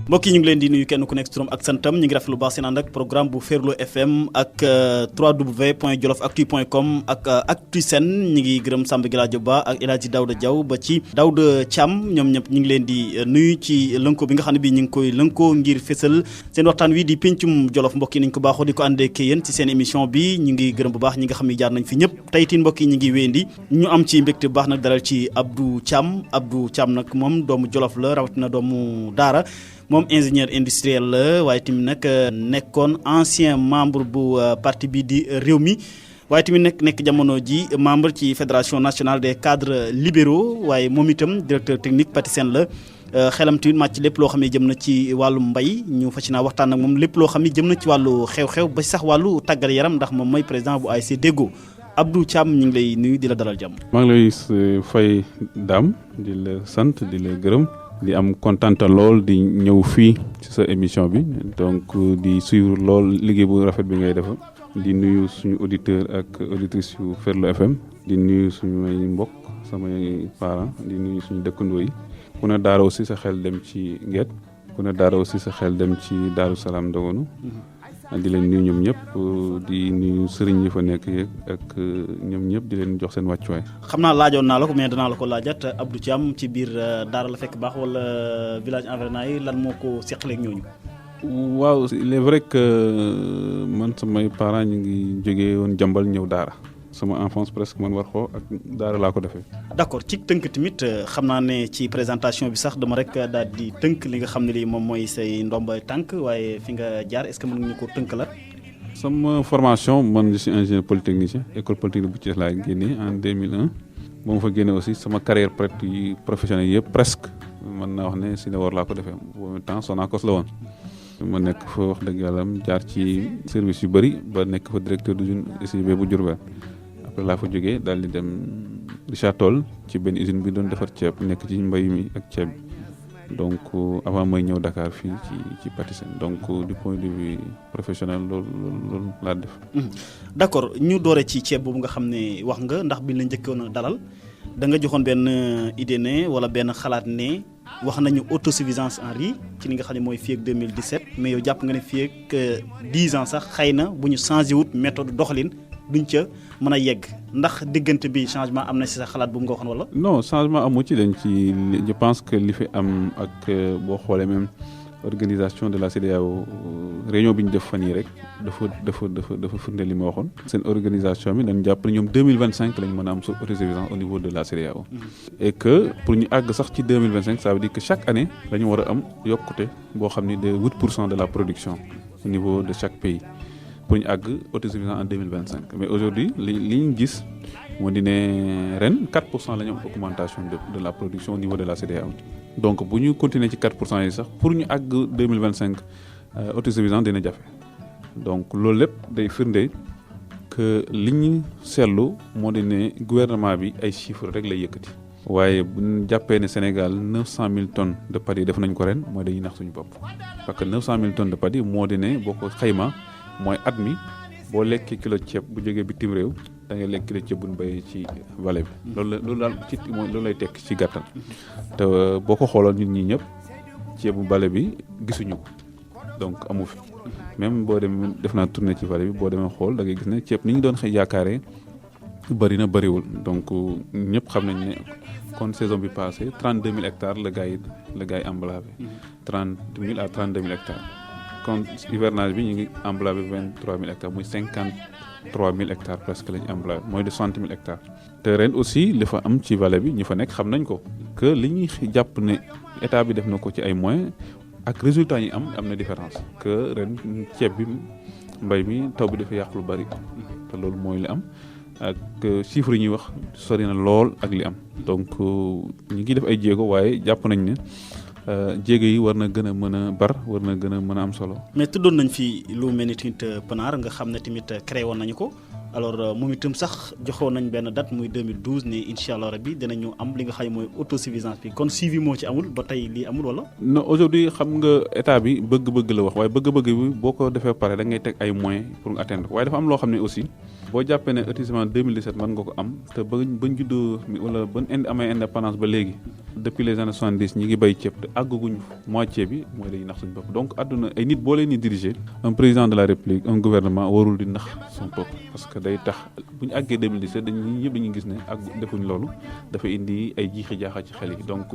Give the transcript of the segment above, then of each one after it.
mbokk yi ñu ngi leen di nuyu kenn ku nekk turam ak santam ñu ngi rafetlu lu baax seen ànd ak programme bu Ferlo FM ak www.jolofactu.com ak Actu Sen ñu ngi gërëm Samba Galadio Ba ak El Hadji Daouda Diaw ba ci Daouda Thiam ñoom ñëpp ñu ngi leen di nuyu ci lënkoo bi nga xam ne bii ñu ngi koy lënkoo ngir fésal seen waxtaan wi di pencum Jolof mbokk yi nañ ko baaxoo di ko àndee ak yéen ci seen émission bi ñu ngi gërëm bu baax ñi nga xam ne jaar nañ fi ñëpp tey itam mbokk yi ñu ngi wéyandi ñu am ci mbégte bu baax nag dalal ci Abdou Thiam nag moom doomu Jolof la rawatina doomu Daara moom ingénieur industriel la waaye tamit nag nekkoon ancien membre bu parti bi di Rewmi waaye tamit nekk jamono ji membre ci fédération nationale des cadres libéraux waaye moom itam directeur technique Patisen la xelam tamit màcc lépp loo xam ne jëm na ci wàllu mbay ñu fas yéene waxtaan ak moom lépp loo xam ne jëm na ci wàllu xew-xew ba sax wàllu tàggat yaram ndax moom mooy président bu ASC Deggo Abdou Thiam ñu ngi lay nuyu di la dalal jàmm. maa ngi lay fay Dame di la sant di la gërëm. di am kontaan lool di ñëw fii ci sa émission bi donc di suivre lool liggéey bu rafet bi ngay def di nuyu suñu auditeur ak auditrice yu Ferlo FM di nuyu suñu may mbokk samay parents di nuyu suñu dëkkandoo yi ku ne daara aussi sa xel dem ci Ngeet ku ne daara aussi sa xel dem ci Daaru Salaam Ndogonu di leen nuyu ñoom ñëpp di nuyu sëriñ yi fa nekk ak ñoom ñëpp di leen jox seen wàccuwaay. xam naa laajoon naa la ko mais danaa la ko laajat Abdou Thiam ci biir Daara la fekk baax wala village environnant yi lan moo ko seqaleeg ñooñu. waaw il est vrai que man samay parents ñu ngi jógee woon Jambal ñëw Daara sama enfance presque man war xoo ak Daara laa ko defee. d'accord ci tënk tamit xam naa ne ci présentation bi sax dama rek daal di tënk li nga xam ne lii moom mooy say ndomba tànk waaye fi nga jaar est-ce que mën nga ñu ko tënk la. sama formation man je suis ingénieur polytechnicien école polytechnique bu Thiès laa génnee en 2001 ba ma fa génne aussi sama carrière professionnelle yëpp presque mën naa wax ne si ne war laa ko defee boobu temps Sonacos la woon. ma nekk fa wax dëgg yàlla jaar ci service yu bëri ba nekk fa directeur d'usine SIB bu Diourbel. laa fa jógee daal di dem Richard Toll ci benn usine bi doon defar ceeb nekk ci mbay mi ak ceeb donc avant may ñëw Dakar fii ci Patisen donc du point de vue professionnel loolu laa def. d'accord ñu doore ci ceeb boobu nga xam ne wax nga ndax biñ la njëkkoon a dalal da nga joxoon benn idée ne wala benn xalaat ne wax nañu autosuffisance en riz ci li nga xam ne mooy fii ak 2017 mais yow jàpp nga ne fii ak 10 ans sax xëy na bu ñu changé wut méthode doxalin. duñ ca mën a yegg ndax diggante bi changement am na si sa xalaat bu mu nga waxoon wala. non changement amu ci dañ ci je pense que li fi am ak boo xoolee même organisation de la CEDEAO réunion bi ñu def fan yii rek dafa firnde li ma waxoon. seen organisation bi dañ jàpp ne ñoom 2025 lañ mën a am autosuffisance au niveau de la CEDEAO. et que pour ñu àgg sax ci 2025 ça veut dire que chaque année dañu war a am yokkute boo xam ni de 8% de la production au niveau de chaque pays. pour ñu àgg autosuffisance en 2025 mais aujourd'hui li ñu gis moo di ne ren 4% la ñu am augmentation de la production au niveau de la CEDEAO donc bu ñu continuer ci 4% yi sax pour ñu àgg 2025 autosuffisance dina jafe donc loolu lépp day firnde que li ñu seetlu moo di ne gouvernement bi ay chiffres rek lay yëkkati waaye bu ñu jàppee ne Sénégal 900 000 tonnes de paddy def nañ ko ren mooy dañuy nax suñu bopp parce que 900 000 tonnes de paddy moo di ne boo ko xayma mooy at mi boo lekkee kilo ceeb bu jógee bitim réew da ngay lekk kilo ceeb bu ñu béyee ci vallée bi loolu daal ci mooy loolu lay tekk ci gàttal te boo ko xooloon ñun ñii ñëpp ceebu vallée bi gisuñu ko donc amu fi même boo demee def naa tournée ci vallée bi boo demee xool da ngay gis ne ceeb ni ñu doon yaakaaree bëri na bëriwul donc ñëpp xam nañ ne kon saison bi passé 32 000 hectares la gars yi emblavé 30 000 à 32 000 hectares. kon hivernage bi ñu ngi emblavé 23 000 hectares muy 53 000 hectares presque la ñu emblavé mooy de 60 000 hectares. te ren aussi li fa am ci vallée bi ñi fa nekk xam nañ ko que li ñuy jàpp ne état bi def na ko ci ay moyens ak résultats yi am na différence que ren ceeb bi mbay mi taw bi dafa yàq lu bari te loolu mooy li am ak chiffres yi ñuy wax sori na lool ak li am donc ñu ngi def ay jéego waaye jàpp nañ ne. jéego yi war na gën a mën a bar war na gën a mën a am solo. mais tuddoon nañ fi lu mel ni tamit PNAR nga xam ne tamit créé woon nañu ko alors moom itam sax joxoon nañ benn date muy 2012 ni incha allah rabbi dinañu am li nga xam ne mooy autosuffisance bi kon suivi moo ci amul ba tey lii amul wala. non aujourd'hui xam nga état bi bëgg-bëgg la wax waaye bëgg-bëgg bi boo ko defee pare da ngay teg ay moyens pour nga atteindre waaye dafa am loo xam ne aussi boo jàppee ne lotissement 2017 mën nga ko am te bañ juddoo wala bañ amee indépendance ba léegi depuis les années 70 ñi ngi bay ceeb te àggaguñ moitié bi mooy dañuy nax suñu bopp donc àdduna ay nit boo leen di diriger un président de la république un gouvernement warul di nax son peuple parce que day tax bu ñu àggee 2017 ñëpp dañuy gis ne ak defuñ loolu dafa indi ay jiixi jaaxa ci xel yi donc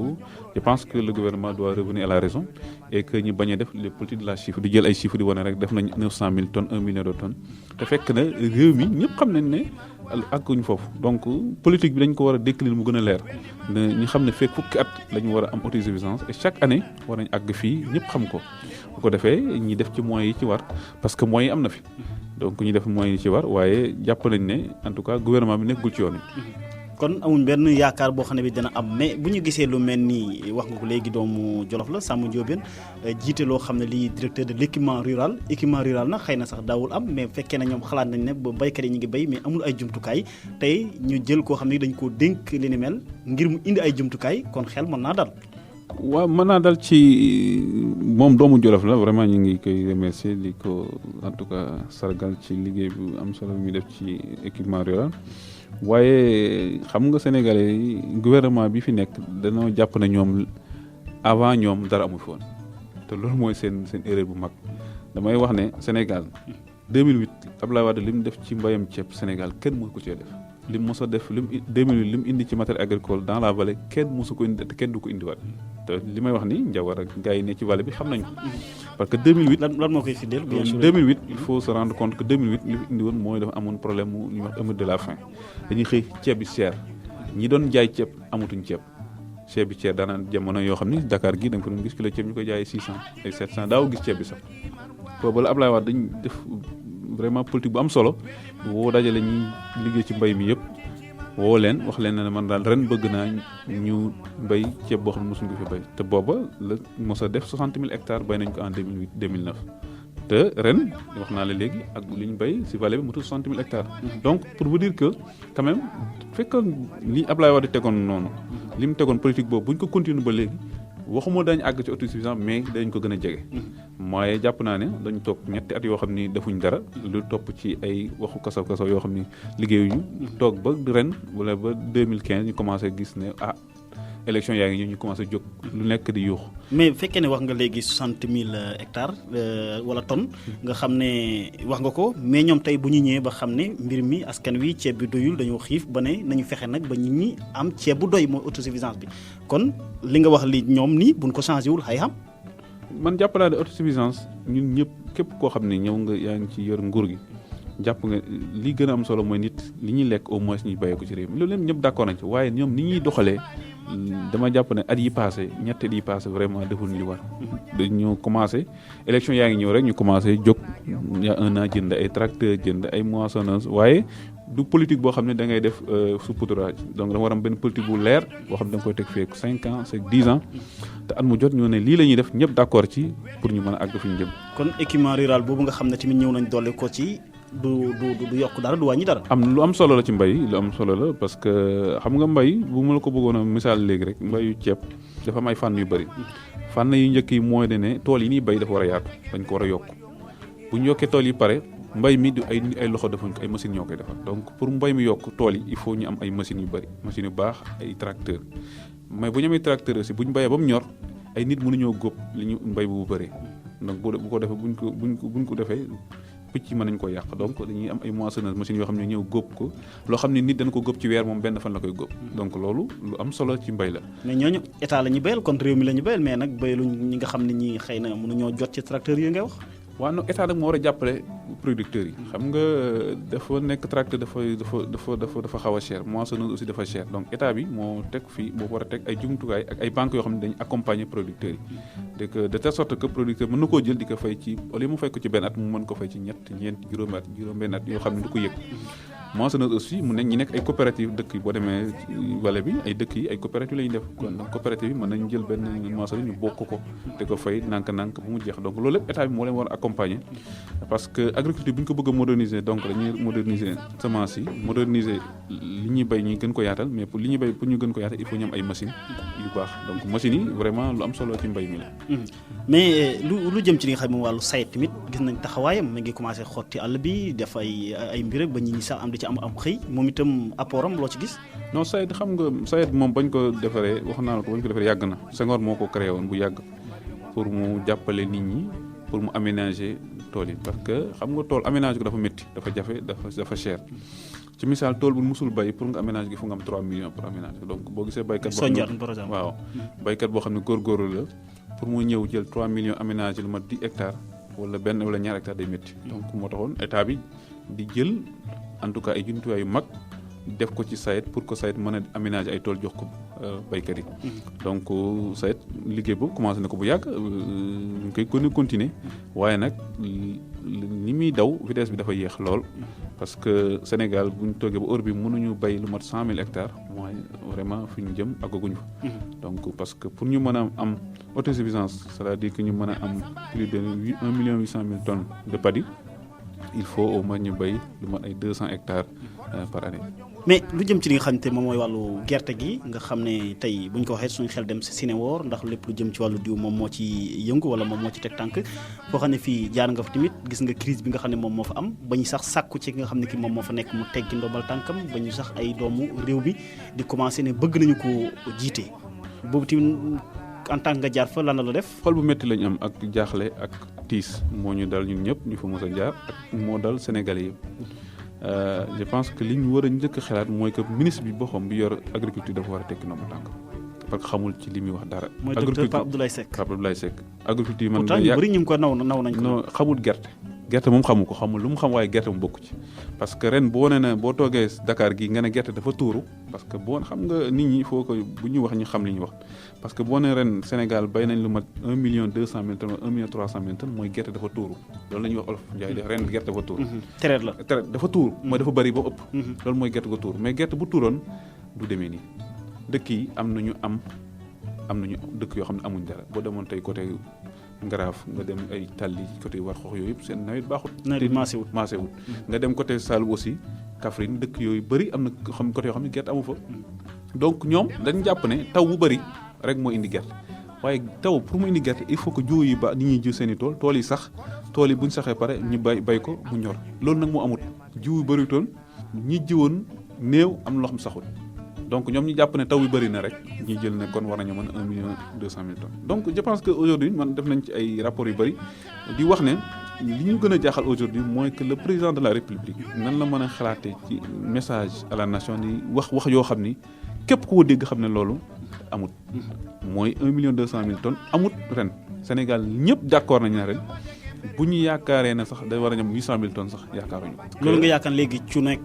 je pense que le gouvernement doit revenir à la raison et que ñu bañ a def les politiques de la chiffre di jël ay chiffres di wane rek def nañ 900 000 tonnes 1 million de tonnes te fekk na réew mi ñëpp xam nañ ne àgguñ foofu donc politique bi dañ ko war a décliner mu gën a leer ñu xam ne fekk fukki at la ñu war a am autosuffisance et chaque année war nañ àgg fii ñëpp xam ko bu ko defee ñi def ci moyens yi ci war parce que moyens yi am na fi donc ñi def moyens yi ci war waaye jàpp nañ ne en tout cas gouvernement bi nekkul ci yoon yi. kon amuñ benn yaakaar boo xam ne bi dina am mais bu ñu gisee lu mel ni wax nga ko léegi doomu Jolof la Samba Ndiobène jiite loo xam ne lii directeur de l'équipement rural nag xëy na sax daawul am mais fekkee na ñoom xalaat nañ ne ba baykat yi ñu ngi bay mais amul ay jumtukaay tey ñu jël koo xam ne dañ koo dénk li ni mel ngir mu indi ay jumtukaay kon xel mën naa dal. waaw mën naa dal ci moom doomu Jolof la vraiment ñu ngi koy remercier di ko en tout cas sargal ci liggéey bu am solo mi def ci équipement rural waaye xam nga sénégalais yi gouvernement bi fi nekk dañoo jàpp ne ñoom avant ñoom dara amu fi woon te loolu mooy seen erreur bu mag damay wax ne Sénégal 2008 Abdoulaye Wade li mu def ci mbayam ceeb Sénégal kenn mësu ko cee def li mu mos a def 2008 li mu indi ci matériel agricole dans la vallée kenn mësu ko indi te kenn du ko indiwaat te li may wax ni Ndiawar ak gars yi ne ci vallée bi xam nañ ko parce que 2008 lan moo koy firndeel 2008 il faut se rendre compte que 2008 li fi indi woon mooy dafa amoon problème mu li ñuy wax émeute de la faim dañuy xëy ceeb bi cher ñi doon jaay ceeb amatuñ ceeb bi cher daanaan jamono yoo xam ni Dakar gi da nga ko doon gis kilo ceeb ñu koy jaayee 600 ay 700 daaw gis ceeb bi sax boobu la Ablaye Wade dañ def vraiment politique bu am solo woo dajale ñi liggéey ci mbay mi yëpp woo leen wax leen ne man daal ren bëgg naa ñu mbay ceeb boo xam ne mosuñ ko fi bay te booba la mos a def 60 000 hectares bay nañ ko en 2008 2009 te ren wax naa la léegi ak li ñu bay si vallée bi mu tudd 60 000 hectares. donc pour vous dire que quand même fekkoon li Ablaye Wade tegoon noonu li mu tegoon politique boobu bu ñu ko continuer ba léegi waxuma dañu àgg ci autosuffisance mais dañ ko gën a jege. mooy jàpp naa ne dañu toog ñetti at yoo xam ni defuñ dara lu topp ci ay waxu kasaw yoo xam ni liggéeyuñu toog ba ren wala ba 2015 ñu commencé gis ne élection yaa ngi ñu commencé jóg lu nekk di yuux. mais bu fekkee ne wax nga léegi 60 000 hectares wala tonnes nga xam ne wax nga ko mais ñoom tey bu ñu ñëwee ba xam ne mbir mi askan wi ceeb bi doyul dañoo xiif ba ne nañu fexe nag ba nit ñi am ceeb bu doy mooy autosuffisance bi kon li nga wax li ñoom nii buñ ko changé wul xay xam. man jàpp naa ne autosuffisance ñun ñëpp képp koo xam ne ñëw nga yaa ngi ci yor nguur gi jàpp nga li gën a am solo mooy nit li ñuy lekk au moins ñuy bàyyee ko ci réew mi loolu lépp ñëpp d'accord nañ ci waaye ñoom ni ñuy doxalee dama jàpp ne at yi passé ñetti at yi passé vraiment deful li war dañu commencé élection yaa ngi ñëw rek ñu commencé jóg il y a un an jënd ay tracteur jënd ay moissonneuses waaye du politique boo xam ne da ngay def saupoudrage donc dama war am benn politique bu leer boo xam ne da nga koy teg fii 5 ans 10 ans te at mu jot ñu ne lii la ñuy def ñëpp d'accord ci pour ñu mën a àgg fi ñu jëm. kon équipement rural boobu nga xam ne tamit ñëw nañ dolli ko ci du yokk dara du wàññi dara. lu am solo la ci mbay lu am solo la parce que xam nga mbay bu ma la ko bëggoon a misaal léegi rek mbayu ceeb dafa am ay fànn yu bëri fànn yu njëkk yi mooy ne tool yi ñuy bay dafa war a yaatu dañ ko war a yokk bu ñu yokkee tool yi pare mbay mi du ay loxo defuñ ko ay machines ñoo koy defar donc pour mbay mi yokk tool yi il faut ñu am ay machines yu bëri machines yu baax ay tracteurs mais bu ñu amee tracteur aussi bu ñu bayee ba mu ñor ay nit mënuñoo góob li ñu mbay bu bëree donc bu ko defee buñ ko defee picc yi mën nañu ko yàq donc dañuy am ay moissonneuses machines yoo xam ne ñëw góob ko loo xam ne nit dana ko góob ci weer moom benn fan la koy góob donc loolu lu am solo ci mbay la. mais ñooñu état la ñu bayal kon réew mi la ñu bayal mais nag bayaluñ ñi nga xam ne ñi xëy na mënuñoo jot ci tracteurs yi ngay wax. waaw non état nag moo war a jàppale producteurs yi xam nga dafa nekk tracteur dafa xaw a cher moissonneuse aussi dafa cher donc état bi moo teg fii moo war a teg ay jumtukaay ak ay banques yoo xam ne dañu accompagner producteurs yi de telle sorte que producteur mën na koo jël di ko fay ci au lieu mu fay ko ci benn at mu mën ko fay ci ñeent juróomi at juróom-benn at yoo xam ne du ko yëg moissonneuse aussi mu nekk ñi nekk ay coopérative dëkk yi boo demee vallée bi ay dëkk yi ay coopérative la ñuy def kon donc coopérative yi mën nañ jël benn moissonneuse ñu bokk ko te ko fay nànk-nànk bu mu jeex donc loolu lépp état bi moo leen war a accompagner parce que agriculture bu ñu ko bëgg a moderniser donc dañuy moderniser semence yi moderniser li ñuy bay ñu gën ko yaatal mais pour li ñuy bay pour ñu gën ko yaatal il faut ñu am ay machines yu baax donc machines yi vraiment lu am solo ci mbay mi la. mais lu jëm ci li nga xam ne moom wàllu sayet tamit gis nañ taxawaayam mi ngi commencé xotti àll bi def ay mbir ba ñi sax am di ci am xëy moom itam apportam loo ci gis. non sayet xam nga sayet moom bañ ko defaree wax naa la ko bañ ko defaree yàgg na Senghor moo ko créé woon bu yàgg pour mu jàppale nit ñi pour mu aménager tool yi parce que xam nga tool aménager ko dafa métti dafa jafe dafa cher ci misaal tool bu musul bay pour nga aménager gi fu nga am 3 millions pour aménager donc boo gisee baykat waaw baykat boo xam ne góorgóorlu la pour mu ñëw jël 3 millions aménager lu mat 10 hectares wala benn wala ñaar hectares day métti donc moo taxoon état bi di jël en tout cas ay jumtuwaay yu mag def ko ci SAED pour que SAED mën a aménager ay tool jox ko baykat yi donc SAED liggéey boobu commencé na ko bu yàgg ñu ngi koy continuer waaye nag ni muy daw vitesse bi dafa yéex lool parce que Sénégal bu ñu toogee ba heure bi mënuñu bay lu mat 100 000 hectares mooy vraiment fi ñu jëm àggaguñu fa donc parce que pour ñu mën a am autosuffisance c'est-à-dire que ñu mën a am plus de 1 800 000 tonnes de paddy il faut au moins ñu bay lu mat ay 200 hectares par année. mais lu jëm ci li nga xam te moom mooy wàllu gerte gi nga xam ne tey bu ñu ko waxee suñu xel dem si Sinéwor ndax lépp lu jëm ci wàllu diw moom moo ci yëngu wala moom moo ci teg tànk foo xam ne fii jaar nga fa tamit gis nga crise bi nga xam ne moom moo fa am ba ñu sax sàkku ci nga xam ne ki moom moo fa nekk mu teggi ndombal tànkam ba ñu sax ay doomu réew bi di commencé ne bëgg nañu ko jiite boobu tamit en tant que nga jaar fa lan la def. xol bu métti lañu am ak jaaxle ak tiis moo ñu dal ñun ñëpp ñu fa mos a jaar ak moo dal Sénégalais yëpp. Je pense que li ñu war a njëkk a xalaat mooy que ministre bi boppam bi yor agriculture dafa war a tekki ndomba tànk parce que xamul ci li muy wax dara. mooy docteur Pape Abdoulaye Seck. Pape Abdoulaye Seck agriculture man. pourtant ñu bëri ñu ngi ko naw nañ ko. non xamul gerte moom xamu ko xamul lu mu xam waaye gerte mu bokk ci parce que ren boo nee na boo toogee Dakar gi nga ne gerte dafa tuuru parce que boo xam nga nit ñi foo ko bu ñuy wax ñu xam li ñuy wax parce que boo nee ren Sénégal bay nañ lu mat 1 200 000 tonnes 1 300 000 tonnes mooy gerte dafa tuuru loolu la ñuy wax olof Ndiaye def ren gerte dafa tuuru. traite la traite dafa tuuru. mooy dafa bëri ba ëpp. loolu mooy gerte ga tuuru mais gerte bu tuuroon du demee nii dëkk yi am nañu dëkk yoo xam ne amuñ dara boo demoon tey côté Ngaraaf nga dem ay Tàlli côté war xox yooyu yëpp seen nawet baaxut. nawet bi maasewut nga dem côté Saloum aussi Kaffrine dëkk yooyu bëri am na xam côté yoo xam ne gerte amu fa. donc ñoom dañ jàpp ne taw bu bëri rek moo indi gerte waaye taw pour mu indi gerte il faut que jiw yi ba nit ñuy jiw seen i tool yi sax tool yi buñ saxee pare ñu bay ko mu ñor loolu nag moo amut jiw yu bëri toon ñi jiwoon néew am loo xam saxul. donc ñoom ñu jàpp ne taw bi bëri na rek ñuy jël ne kon war nañu mën 1 200 000 tonnes donc je pense que aujourd'hui man def nañ ci ay rapports yu bëri di wax ne li ñu gën a jaaxal aujourd'hui mooy que le président de la République nan la mën a xalaatee ci message à la nation di wax yoo xam ni képp koo dégg xam ne loolu amut mooy 1 200 000 tonnes amut ren Sénégal ñëpp d'accord nañ ne ren bu ñu yaakaaree ne sax day war a ñam 800 000 tonnes sax yaakaaruñu loolu nga yaakaar léegi ci nekk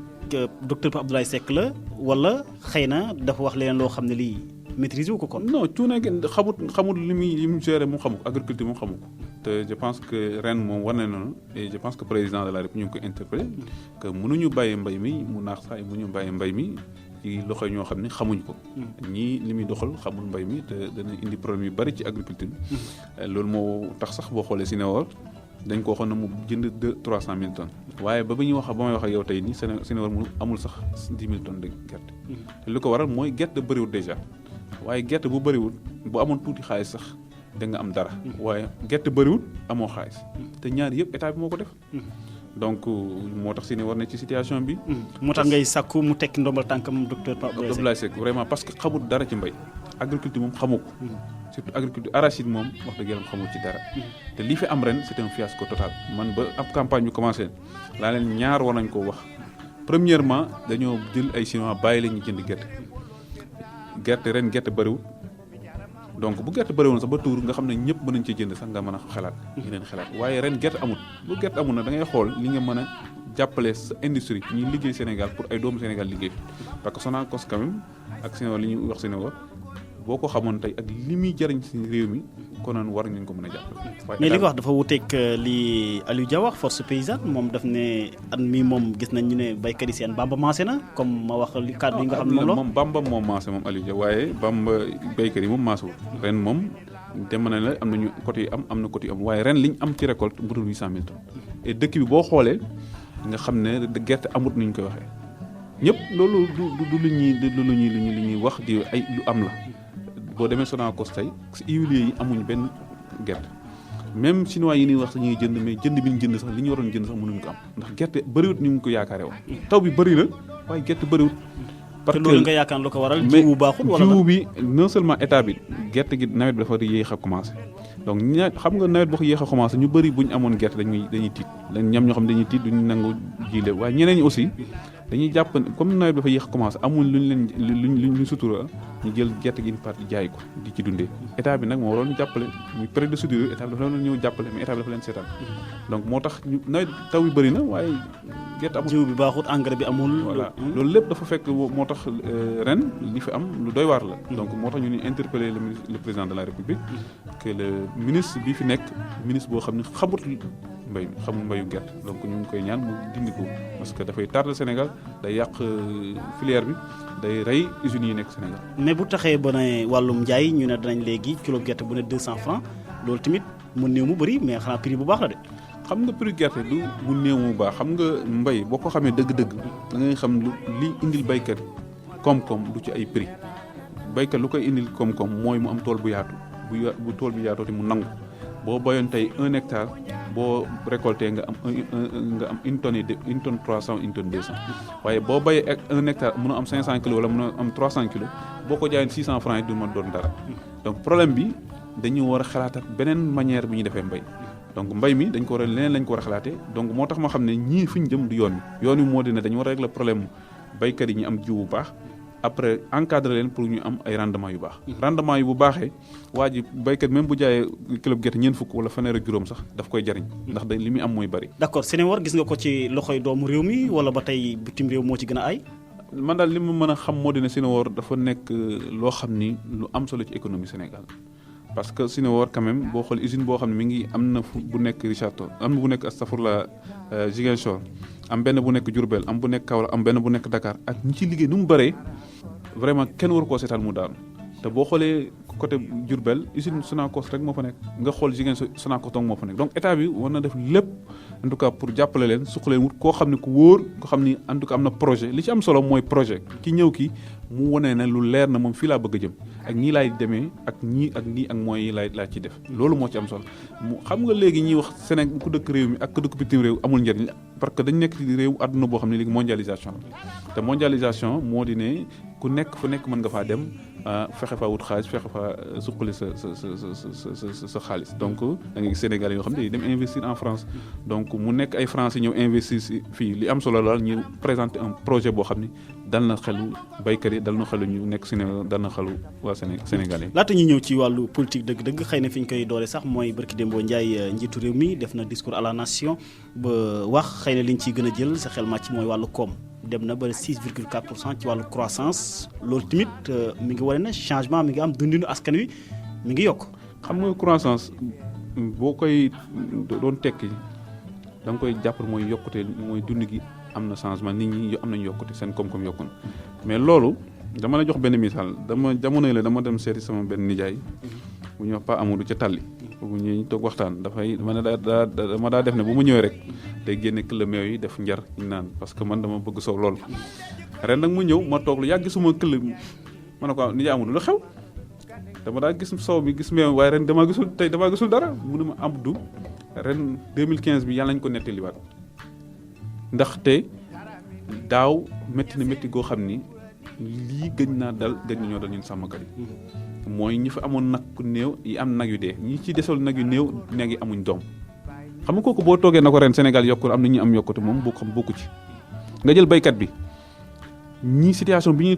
docteur Pape Abdoulaye Seck la wala xëy na dafa wax leneen loo xam ne lii maîtriser wu ko kon. non cuune xamut li muy gérer moom xamu ko agriculture moom xamu ko te je pense que ren moom war na noonu et je pense que président de la République ñu ngi ko interpellé que mënuñu bàyyee mbay mi mu naax sax mënuñu bàyyee mbay mi ci loxo ñoo xam ne xamuñ ko. ñii li muy doxal xamul mbay mi te dana indi problème yu bari ci agriculture bi. loolu moo tax sax boo xoolee Sinéwor dañ ko waxoon na mu jënd 300 000 tonnes waaye ba may wax ak yow tey nii Sinéwor mu amul sax 10 000 tonnes de gerte. te li ko waral mooy gerte bëriwul déjà waaye gerte bu bëriwul bu amoon tuuti xaalis sax da nga am dara. waaye gerte bëriwul amoo xaalis. te ñaar yëpp état bi moo ko def. donc moo tax Sinéwor ne ci situation bi. moo tax ngay sàkku mu tekki ndombal tànkam docteur Pape Abdoulaye Seck vraiment parce que xamul dara ci mbay. agriculture moom xamu ko. surtout agriculture arachide moom wax dëgg yàlla xamul ci dara. te li fi am ren c'est un fiasco total. man ba ab campagne bi commencé laa leen ñaar war nañ ko wax premièrement dañoo jël ay chinois bàyyi leen ñu jënd gerte ren gerte bëriwul donc bu gerte bëriwoon sax ba tuur nga xam ne ñëpp mën nañ ci jënd sax nga mën a xalaat. yeneen xalaat waaye ren gerte amul bu gerte amul na da ngay xool li nga mën a jàppale sa industrie ñuy liggéey Sénégal pour ay doomu Sénégal liggéey parce que Sonacos quand même ak Sinéwor li ñuy wax Sinéwor boo ko xamoon tey ak li muy jariñ ci réew mi konoon war nañ ko mën a jàppale. mais li nga wax dafa wuteeg li Aliou Dia wax force paysanne moom daf ne at mi moom gis nañ ñu ne béykat yi seen Bamba maase na comme ma wax li kàddu yi nga xam ne moom la moom Bamba moom maase moom Aliou Dia waaye Bamba béykat yi moom maasewul ren moom dem na la am nañu côté yi am na côté yu am waaye ren liñ am ci récolte bu dul 800 000 tonnes et dëkk bi boo xoolee nga xam ne gerte amut nuñ koy waxee ñëpp loolu du lu ñuy wax di ay lu am la boo demee Sonacos tey si huiliers yi amuñ benn gerte même chinois yi ñuy wax sax ñuy jënd mais jënd bi ñu jënd sax li ñu waroon jënd sax mënuñ ko am ndax gerte bëriwut ni mu ko yaakaaree woon taw bi bëri na waaye gerte bëriwut. parce que loolu nga yaakaar lu ko waral jiwu baaxul wala jiwu bi non seulement état bi gerte gi nawet bi dafa yéex a commencé donc xam nga nawet boo ko yéex a commencé ñu bëri bu ñu amoon gerte dañuy tiit ñam ñoo xam dañuy tiit duñu nangu jiile waaye ñeneen ñi aussi dañuy jàpp comme nawet bi dafa yéex a commencé amul luñ sutura ñu jël gerte gi une partie jaay ko di ci dundee état bi nag moo waroon jàppale muy période de soudure état bi dafa leen ñëw jàppale mais état bi dafa leen seetaan donc moo tax ñu nawet taw bi bëri na waaye gerte amul jiw bi baaxut engrais bi amul. voilà loolu lépp dafa fekk moo tax ren li fi am lu doy waar la. donc moo tax ñu ni interpeller le président de la république que le ministre bi fi nekk ministre boo xam ne xamut mbay mi xamul mbayu gerte donc ñu ngi koy ñaan mu dindi ko parce que dafay tardé Sénégal day yàq filière bi day rey usines yi nekk Sénégal. mais bu taxee ba ne wàllum njaay ñu ne danañ léegi kilo gerte bu ne 200 francs loolu tamit mu néew mu bëri mais xanaa prix bu baax la de. xam nga prix gerte du bu néew mu baax xam nga mbay boo ko xamee dëgg-dëgg da ngay xam li indil baykat koom-koom du ci ay prix baykat lu koy indil koom-koom mooy mu am tool bu yaatu bu tool bi yaatoo te mu nangu boo bayoon tey 1 hectare boo récolté nga am une tonne 300 une tonne 200 waaye boo bayee 1 hectare mun a am 500 kilos wala mun a am 300 kilos boo ko jaayoon 600 francs yi du ma doon dara donc problème bi dañu war a xalaatat beneen manière bi ñu defee mbay. donc mbay mi dañ ko war a leneen lañ ko war a xalaatee donc moo tax ma xam ne ñii fi ñu jëm du yoon wi moo di ne dañu war a régler problème baykat yi ñu am jiw bu baax après encadrer leen pour ñu am ay rendement yu baax. rendement yi bu baaxee waa ji baykat même bu jaayee kilo gerte ñeent fukk wala fanweer ak juróom sax daf koy jariñ ndax li muy am mooy bari. d'accord Senewor gis nga ko ci loxoy doomu réew mi wala ba tey bitim réew moo ci gën a ay. man daal li ma mën a xam moo di ne Senewor dafa nekk loo xam ni lu am solo ci économie Sénégal. parce que Senewor quand même boo xool usine boo xam ne mi ngi am na bu nekk Richard Toll am na bu nekk astafurla Ziguinchor am benn bu nekk Diourbel am bu nekk Kaolack am benn bu nekk Dakar ak ñi ci liggéey nu mu bëree vraiment kenn waru koo seetaan mu daanu te boo xoolee côté Diourbel usine Sonacos rek moo fa nekk nga xool Ziguinchor Sonacos moo fa nekk donc état bi war na def lépp en tout cas pour jàppale leen suqaleen wut koo xam ne ku wóor koo xam ni en tout cas am na projet li ci am solo mooy projet ki ñëw ki mu wane ne lu leer na moom fii laa bëgg a jëm ak ñii laay demee ak ñii ak nii ak moyens yi laa ci def loolu moo ci am solo mu xam nga léegi ñuy wax Sénégal ku dëkk réew mi ak ku dëkk bitim réew amul njëriñ parce que dañ nekk ci réew àdduna boo xam ne léegi mondialisation la te mondialisation moo di ne ku nekk fu nekk mën nga faa dem fexe faa wut xaalis fexe faa suqali sa xaalis donc da ngay gis Sénégal yoo xam ne dem investir en France donc mu nekk ay Français ñëw investir fii li am solo la ñu présenter un projet boo xam ne dal na xelu baykat yi dal na xelu ñu nekk Sénégal dal na xelu waa Sénégal yi. laata ñuy ñëw ci wàllu politique dëgg-dëgg xëy na fi ñu koy doole sax mooy barki Dembo Ndiaye njiitu réew mi def na discours à la nation ba wax xëy na liñ ciy gën a jël sa xel màcc mooy wàllu koom dem na ba 6,4% ci wàllu croissance loolu tamit mi ngi wane na changement mi ngi am dundinu askan wi mi ngi yokk. xam nga croissance boo koy doon tekki da nga koy jàpp mooy yokkute mooy dund gi am na changement nit ñi am nañu yokkute seen koom-koom yokku na mais loolu dama la jox benn misaal jamono la dama dem seeti sama benn nijaay bu ñuy wax Pa Amadou ca Tàlli bu ñuy toog waxtaan dama daa def ne bu ma ñëwee rek day génne këll meew yi def njar ñu naan parce que man dama bëgg soow lool ren nag mu ñëw ma toog lu yàgg suma këll ma ne ko nijaay Amadou lu xew dama daa gis soow mi gis meew waaye ren damaa gisul dara mu ne ma Abdou ren 2015 bi yàlla nañ ko nettaliwaat ndaxte daaw métti na métti goo xam ni lii gëj naa dal gëj na ñoo dal ñun sàmmkat yi mooy ñi fa amoon nag ku néew yi am nag yu dee ñi ci desal nag yu néew nag yi amuñ doom xam nga kooku boo toogee na ko ren Sénégal yokkul am na ñu am yokkute moom boo xam bokku ci nga jël baykat bi ñii situation bi ñuy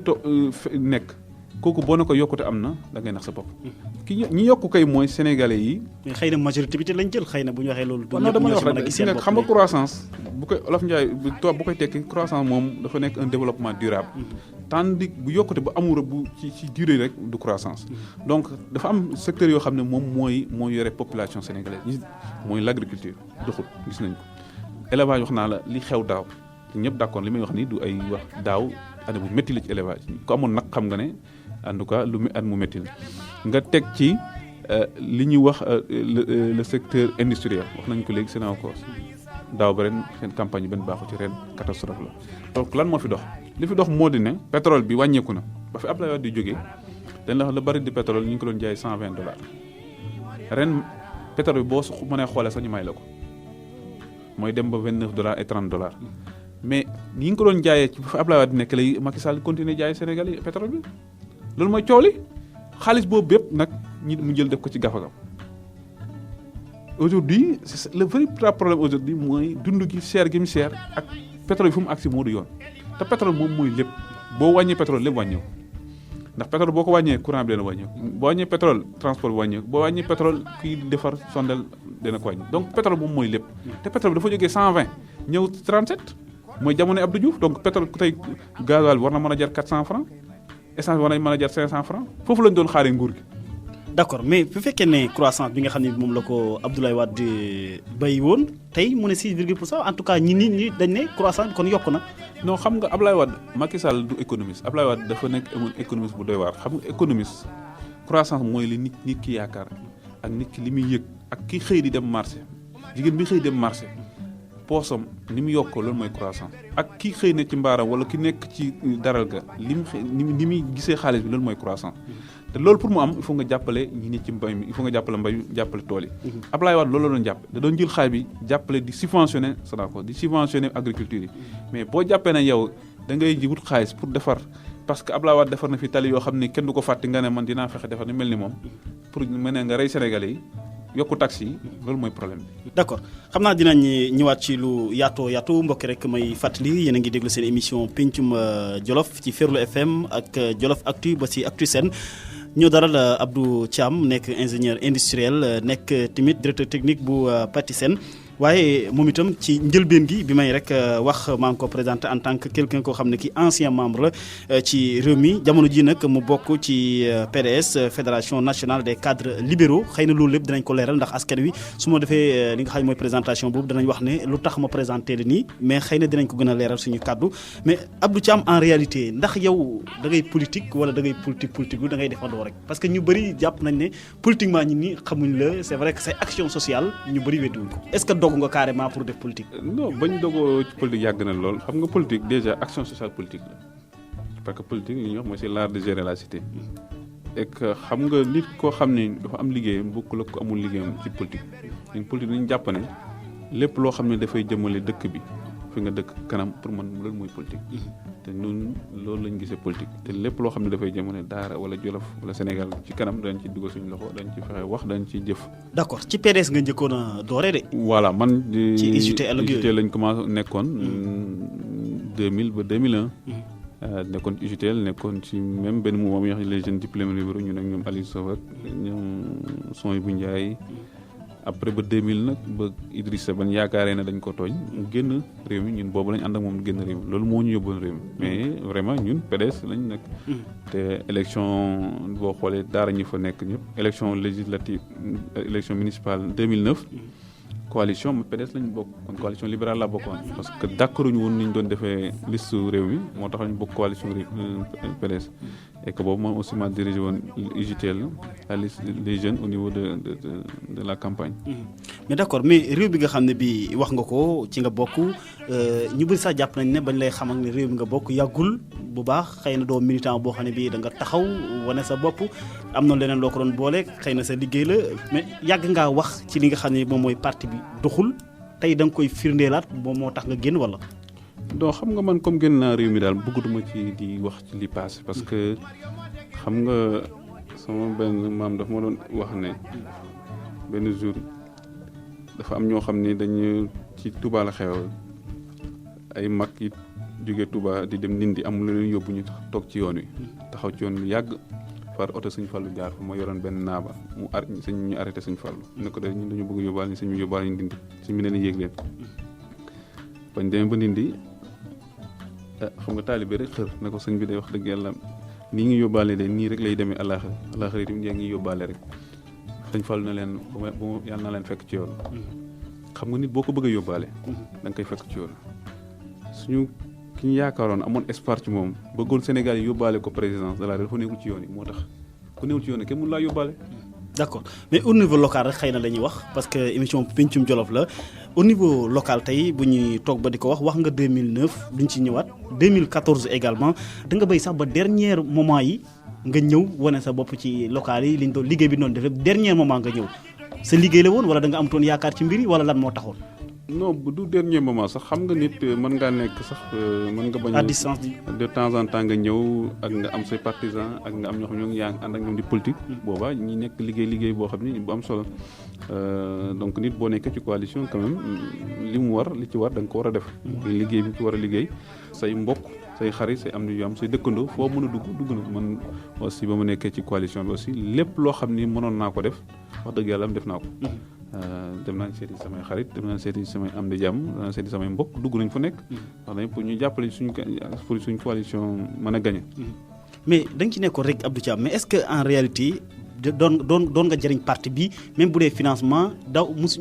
nekk kooku boo na ko yokkute am na da ngay nax sa bopp. ñi yokku kay mooy sénégalais yi. mais xëy na majorité bi lañ jël xëy na bu ñu waxee loolu. non dama wax rek xam nga croissance bu koy Olof Ndiaye tubaab bu koy tekki croissance moom dafa nekk un développement durable. tandis bu yokkute bu amul bu ci durée rek du croissance. donc dafa am secteur yoo xam ne moom mooy yore population sénégalaise mooy l' agriculture doxul gis nañ ko. élevage wax naa la li xew daaw ñëpp d' accord li may wax ni du ay wax daaw année bu métti la ci élevage ku amoon nag xam nga ne en tout cas lu at mu métti la nga teg ci li ñuy wax le secteur industriel wax nañ ko léegi Sénégal daaw ba ren seen campagne benn baaxu ci ren catastrophe la. donc lan moo fi dox li fi dox moo di ne pétrole bi wàññeeku na ba fi Abdoulaye Wade di jógee dañ la wax le baril de pétrole ñu ngi ko doon jaay $120 ren pétrole bi boo mënee xoolee sax ñu may la ko mooy dem ba $29 et $30 mais ñi ngi ko doon jaayee ci ba fi Abdoulaye Wade nekk lay Macky Sall continuer jaay Sénégal yi pétrole bi loolu mooy coow li xaalis boobu bépp nag ñi mu jël def ko ci gafagam. Aujourd'hui le vrai problème aujourd'hui mooy dund gi cher gi mu cher ak pétrole bi fu mu agsi moo du yoon te pétrole moom mooy lépp boo wàññee pétrole lépp wàññeeku ndax pétrole boo ko wàññee courant bi dana wàññeeku boo wàññee pétrole transport bi wàññeeku boo wàññee pétrole kii defar sondel dana ko wàññi donc pétrole moom mooy lépp te pétrole bi dafa jógee 120 ñëw 37 mooy jamono Abdou Diouf donc pétrole tey gasoil bi war na mën a jar 400 francs essence bi war na mën a jar 500 francs foofu lañ doon xaaree nguur gi. d'accord mais bu fekkee ne croissance bi nga xam ne moom la ko Abdoulaye Wade bay woon tey mu ne 6,% en tout cas ñi dañ ne croissance bi kon yokku na. non xam nga Abdoulaye Wade Macky Sall du économiste Abdoulaye Wade dafa nekk économiste bu doy waar xam nga économiste croissance mooy li nit ki yaakaar ak nit ki li muy yëg ak ki xëy di dem marché jigéen bi xëy dem marché poosam ni mu yokkoo loolu mooy croissance ak ki xëy na ci mbaaram wala ki nekk ci daral ga ni muy gisee xaalis bi loolu mooy croissance. te loolu pour mu am il faut nga jàppale ñi ne ci mbay mi il faut nga jàppale mbay mi jàppale tool yi. Abdoulaye Wade loolu la doon jàpp da doon jël xaalis bi jàppale di subventionné Sonacos di subventionné agriculture yi mais boo jàppee ne yow da ngay ji wut xaalis pour defar parce que Abdoulaye Wade defar na fi tali yoo xam ne kenn du ko fàtte nga ne man dinaa fexe defar ni mel ni moom pour mën nga rey Sénégalais yi yokku taxes yi loolu mooy problème bi. d'accord xam naa dinañ ñëwaat ci lu yaatu mbokki rek may fàttali yéen a ngi déglu seen émission pencum Jolof ci Ferlo FM ak Jolof Actu ba ci Actu Sen ñoo daral Abdou Thiam nekk ingénieur industriel nekk tamit directeur technique bu Patisen waaye moom itam ci njëlbeen gi bi may rek wax maa ngi ko présenté en tant que quelqu'un koo xam ne ki ancien membre la ci réew mi jamono ji nag mu bokk ci PDS fédération nationale des cadres libéraux xëy na loolu lépp dinañ ko leeral ndax askan wi su ma defee li nga xam ne mooy présentation boobu danañ wax ne lu tax ma présenté la nii mais xëy na dinañ ko gën a leeral suñu kàddu mais Abdou Thiam en réalité ndax yow da ngay politique wala da ngay politique da ngay defandoo rek parce que ñu bëri jàpp nañ ne politiquement ñi ni xamuñ la c'est vrai que c'est action sociale ñu bëri weddiwuñ ko est-ce que dogu nga carrément pour def politique. non bañ dogoo ci politique yàgg na lool xam nga politique déjà action sociale politique la parce que politique li ñuy wax mooy c'est l'art de gérer la cité et que xam nga nit koo xam ne dafa am liggéeyam bokkul ak ko amul liggéeyam ci politique ñun politique dañu jàpp ne lépp loo xam ne dafay jëmale dëkk bi fi nga dëkk kanam pour man loolu mooy politique te ñun loolu lañ gisee politique te lépp loo xam ne dafay jëmale Daara wala Jolof wala Sénégal ci kanam dañ ci dugal suñu loxo dañ ci fexe wax dañ ci jëf. d'accord ci PDS nga njëkkoon a doore de. voilà man. ci UJT lañ commencé nekkoon 2000 ba 2001. nekkoon ci UJTL nekkoon ci même benn mouvement bi ñuy wax les jeunes diplômés libéraux ñu nag ñoom Aliou Sow ak ñoom Sohaibou Ndiaye après ba 2000 nag ba Idrissa ban yaakaaree ne dañ ko tooñ mu génn réew mi ñun boobu lañ ànd ak moom génn réew mi loolu moo ñu yóbboon réew mi mais vraiment ñun PDS lañ nekk. te élection boo xoolee daara ñi fa nekk ñëpp élection législative élection municipale 2009. coalition PDS lañ bokk kon coalition libérale laa bokkoon parce que d'accorduñu woon ni ñu doon defee liste réew mi moo tax ñu bokk coalition PDS et que boobu moom aussi ma dirigé woon UJTL la liste des jeunes au niveau de la campagne. mais d'accord mais réew bi nga xam ne bi wax nga ko ci nga bokk ñu bëri sax jàpp nañ ne bañ lay xam ak ne réew mi nga bokk yàggul bu baax xëy na doo militant boo xam ne bii da nga taxaw wane sa bopp am na leneen loo ko doon boole xëy na sa liggéey la mais yàgg ngaa wax ci li nga xam ne moom mooy parti bi doxul tey da nga koy firndeelaat moom moo tax nga génn wala. donc xam nga man comme génn naa réew mi daal bëggatuma ci di wax ci li passé parce que xam nga sama benn maam dafa ma doon wax ne benn jour dafa am ñoo xam ne dañu ci Touba la xew ay mag yi jógee Touba di dem Ndindi amul lu leen yóbbu ñu toog ci yoon wi taxaw ci yoon wi yàgg far oto Sëñ Fallu jaar fa moo yoroon benn naaba mu ñu arrêté Sëñ Fallu ne ko de ñun dañu bëgg yóbbaale ñu sëñ bi yóbbaale ñu Ndindi sëñ bi ne leen yéeg leen bañ demee ba Ndindi xam nga taalibe rek xër ne ko sëñ bi day wax dëgg yàlla nii ngi yóbbaale de nii rek lay demee àllaaxira itam yaa ngi yóbbaale rek Sëñ Fallu na leen bu yàlla na leen fekk ci yoon xam nga nit boo ko bëgg a yóbbaale da nga koy fekk ci yoon suñu ki ñu yaakaaroon amoon espoir ci moom bëggoon Sénégal yi yóbbaale ko présidence de la République dafa nekkul ci yoon yi moo tax ku newul ci yoon yi kenn mënu laa yóbbaale. d'accord mais au niveau local rek xëy na la ñuy wax parce que émission Pencum Jolof la au niveau local tey bu ñuy toog ba di ko wax nga 2009 duñ ci ñëwaat 2014 également da nga béy sax ba dernier moment yi nga ñëw wane sa bopp ci local yi liñ doon liggéey bi noonu def dernier moment nga ñëw sa liggéey la woon wala da nga am toon yaakaar ci mbir yi wala lan moo taxoon. non du dernier moment sax xam nga nit mën ngaa nekk sax mën nga bañ à distance de temps en temps nga ñëw ak nga am say partisans ak nga am ñoo xam ñoo ngi yaa ngi ànd ak ñoom di politique boobaa ñi nekk liggéey boo xam ni bu am solo donc nit boo nekkee ci coalition quand même li ci war da nga ko war a def liggéey bi ci war a liggéey say mbokk say xarit say am ni yu am say dëkkandoo foo mën a dugg na man aussi ba ma nekkee ci coalition bi aussi lépp loo xam ni mënoon naa ko def wax dëgg yàlla am def naa ko dem naa seeti samay xarit dem naa seeti samay am di jàmm dem naa seeti samay mbokk dugg nañ fu nekk wax nañ pour ñu jàppale suñu coalition mën a gagné. mais da nga ci nekkoon rek Abdou Thiam mais est-ce que en réalité doon nga jëriñ parti bi même bu dee financement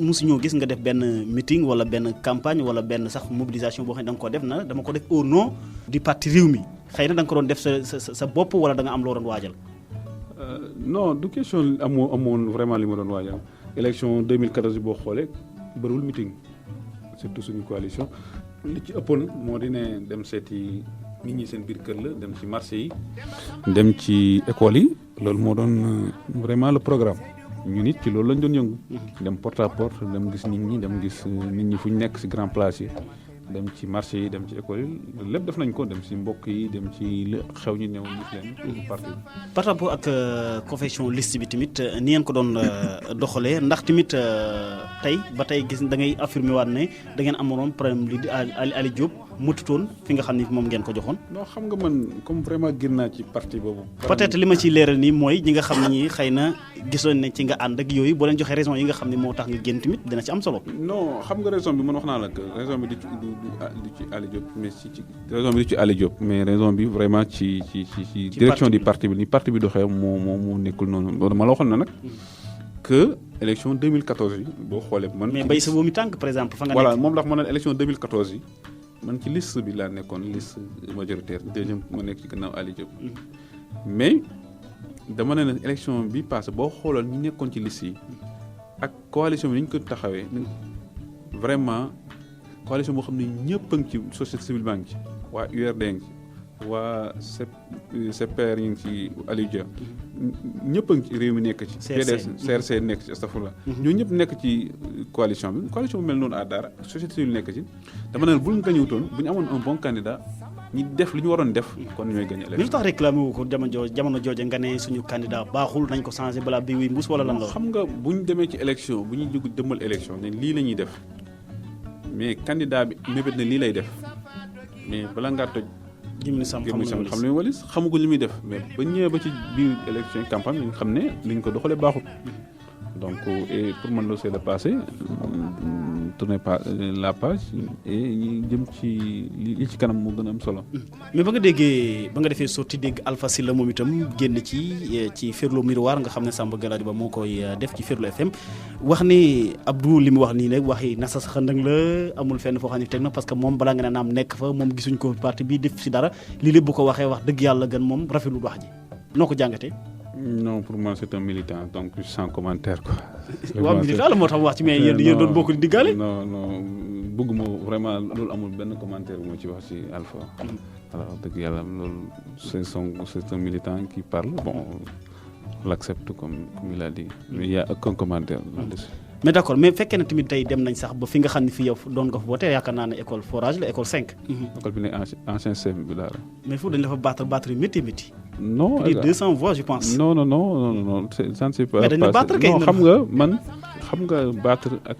musu ñoo gis nga def benn meeting wala benn campagne wala benn sax mobilisation boo xam ne da nga ko def na dama ko def au nom du parti Rewmi xëy na da nga ko doon def sa bopp wala da nga am loo doon waajal. non du question amoon vraiment li ma doon waajal. élection 2014 boo xoolee bëriwul meeting surtout suñu coalition li ci ëppoon moo di ne dem seeti nit ñi seen biir kër la dem ci marché yi dem ci école yi loolu moo doon vraiment le programme ñu nit ci loolu lañ doon yëngu dem porte à porte dem gis nit ñi dem gis nit ñi fu ñu nekk ci grand place yi dem ci marché yi dem ci école yi lépp def nañ ko dem ci mbokk yi dem ci xew ñi ñëw gis leen parti par rapport ak confection liste bi tamit ni ngeen ko doon doxalee ndax tamit tey ba tey gis da ngay affirmer waat ne da ngeen amoon problème li di Ali Diop mututoon fi nga xam ni moom ngeen ko joxoon. non xam nga man comme vraiment gën naa ci parti boobu. peut-être li ma ciy leeral nii mooy ñi nga xam ne ñi xëy na gisoon ne ci nga ànd ak yooyu boo leen joxee raison yi nga xam ne moo tax nga génn tamit dina ci am solo. non xam nga raison bi man wax naa la que raison bi du ci Ali Diop mais raison bi du ci Ali Diop mais raison bi vraiment ci direction du parti bi ni parti bi doxee moo nekkul noonu loolu ma la waxoon na nag que élection 2014 yi boo xoolee man. mais bay sa boobu tànk par exemple fa nga nekk. voilà moom la ma ne élection 2014 yi man ci liste bi laa nekkoon liste majoritaire deuxième ma nekk ci gannaaw Ali Diop. mais dama ne élection bi passé boo xooloon ñi nekkoon ci liste yi ak coalition bi ni ñu ko taxawee vraiment coalition boo xam ne ñëpp a ngi ci société civile baa ngi ci waa URD ngi ci waa CPR ñu ngi ci Aliou Dia ñëpp a ngi ci réew mi nekk ci PDS CRC nekk ci astafurlah ñoo ñëpp nekk ci coalition bi bu mel noonu à dara société civile nekk ci dama ne bu ñu gañuwutoon bu ñu amoon un bon candidat ñi def li ñu waroon def kon ñooy gañ élection. mais lu tax réclamé wu ko jamono jooje nga ne suñu candidat baaxul nañ ko changé balaa bii wuy mbuus wala lan la. xam nga bu ñu demee ci élection bu ñuy jóg demal élection ne lii la ñuy def mais candidat bi mébét ne lii lay def mais bala ngaa toj. Jimmy Sam xam ne walis xamu ko li muy def mais ba ñëwee ba ci biir élection campagne ñu xam ne li ñu ko doxalee baaxul donc et pour man loolu c'est le passé tourner la page et ñu jëm ci li ci kanam moo gën a am solo. mais ba nga defee sorti dégg Alpha Sylla moom itam génn ci Ferlo Miroir nga xam ne Samba Galadio Ba moo koy def ci Ferlo FM wax ni Abdou li mu wax nii nag waxi nasa sa xandang la amul fenn foo xam ne teg na parce que moom balaa nga ne naam nekk fa moom gisuñ ko parti bi def si dara lii lépp bu ko waxee wax dëgg yàlla gën moom rafetlu wax ji noo ko jàngatee. non pour moi c'est un militant donc sans commentaire quoi. waaw militant la moo tax wax ci mais yéen doon bokk di diggaale. non bëgguma vraiment loolu amul benn commentaire moo ci wax ci Alpha. alors dëgg yàlla loolu c'est un militant qui parle bon on l'accepte comme il a dit mais il y a aucun commentaire là-dessus. mais d'accord mais fekkee na tamit tey dem nañ sax ba fi nga xam ne fii yow doon nga fa voté yaakaar naa ne école forage la école 5. école bi ne ancien CEM bi daal. mais foofu dañ la fa battre métti. non plus de 200 voix je pense. non ça ne s'est pas mais dañ la battre kay non xam nga battre ak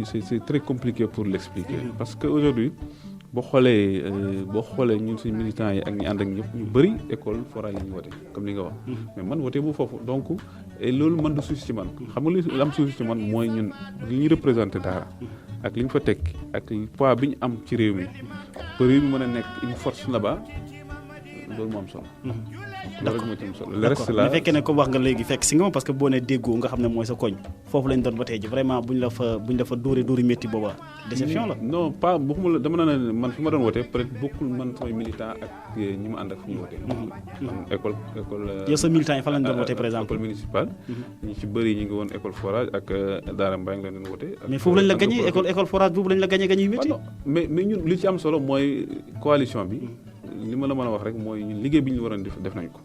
c'est très compliqué pour l'expliquer parce que aujourd'hui boo xoolee ñun suñu militants yi ak ñi ànd ak ñëpp ñu bëri école forage la ñu wote comme li nga wax. mais man wote bu foofu donc loolu man du souci ci man xam nga li am souci ci man mooy ñun li ñu représenté daara ak li ñu fa teg ak poids bi ñu am ci réew mi pour réew mi mën a nekk une force là-bas loolu moo am solo. d'accord loolu moo ci am solo le reste là. mais fekkee ne comme wax nga léegi fekk si nga ma parce que boo nee déggoo nga xam ne mooy sa koñ foofu lañ doon ba tey ji vraiment buñ la fa dóori métti booba déception la. non pas bokkuma la dama naan man fi ma doon wootee peut être bokkul man samay militant ak ñi ma ànd ak fu ñuy wootee. man école. yow sa militant yi fan lañ doon wootee par exemple. école municipale. ñi ci bëri ñi ngi woon école forage ak Daara Mbaye nga leen doon wootee. mais foofu lañ la gagné école forage boobu lañ la gagné yu métti. mais ñun li ci am solo mooy coalition bi. li ma la mën a wax rek mooy ñun liggéey bi ñu waroon def nañ ko.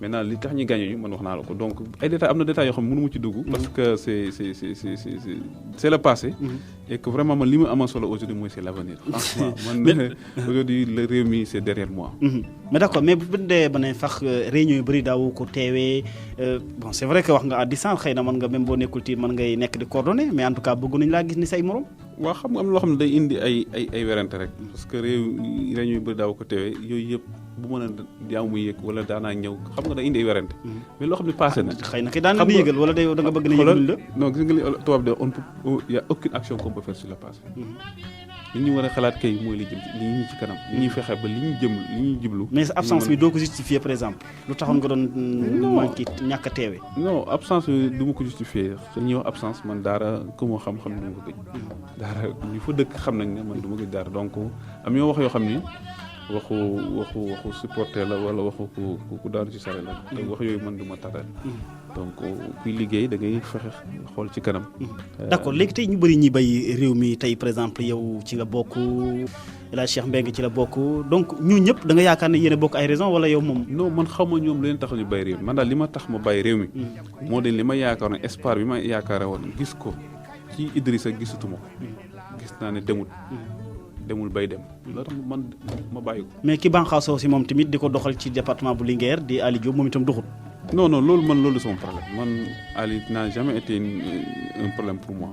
maintenant li tax ñi gagné ñu man wax naa la ko donc ay détails am na détails yoo xam ne mënu mu ci dugg. parce que c'est le passé. et que vraiment man li ma amoon solo aujourd'hui mooy c'est l'avenir. franchement man aujourd'hui le réew mi c'est derrière moi. mais d'accord mais bu dee ba ne fax réunion yu bëri daawu ko teewee bon c'est vrai que wax nga à distance xëy na mën nga même boo nekkul ci mën ngay nekk di coordonner mais en tout cas bëgg nañ laa gis ni say morom. waaw xam nga am loo xam ne day indi ay werante rek parce que réunion yu bëri daaw ko teewee yooyu yëpp bu mën a yaa muy yëg wala daanaa ñëw xam nga day indi ay werante mais loo xam ne passé na. xëy na kay daan la yëgal wala da nga bëgg na yëgal la. non gis nga li tubaab de on peut y a aucune action qu'on peut faire sur le passé. li ñu war a xalaat kay mooy li jëm li ñu ci kanam. li ñuy fexe ba li ñuy jublu. mais sa absence bi doo ko justifier par exemple. lu taxoon nga doon. manqué ñàkk a teewee. non absence bi du ma ko justifier su ñuy wax absence man daara ku ma xam-xam ne du ma ko gëj. daara ñu fa dëkk xam nañ ne man du ma gëj daara donc am yoo wax yoo xam ni waxu supporter la wala waxu ku daanu ci sare la. te wax yooyu man du ma taral. donc kuy liggéey da ngay fexe xool ci kanam. d'accord léegi tey ñu bëri ñi bay réew mi tey par exemple yow ci nga bokk El Hadj Cheikh Mbengue ci la bokk donc ñu ñëpp da nga yaakaar ne yéen a bokk ay raison wala yow moom. non man xaw ma ñoom leen tax ñu bay réew mi man daal li ma tax ma bay réew mi. moo de li ma yaakaar ne espoir bi ma yaakaare woon gis ko ci Idrissa gisatuma ko. gis naa ne demul bay dem loolu tax man ma bàyyi ko. mais ki banqaasoo si moom tamit di ko doxal ci département bu Linguère di Ali Diop moom itam doxul. non loolu sama problème man Ali n'a jamais été un problème pour moi.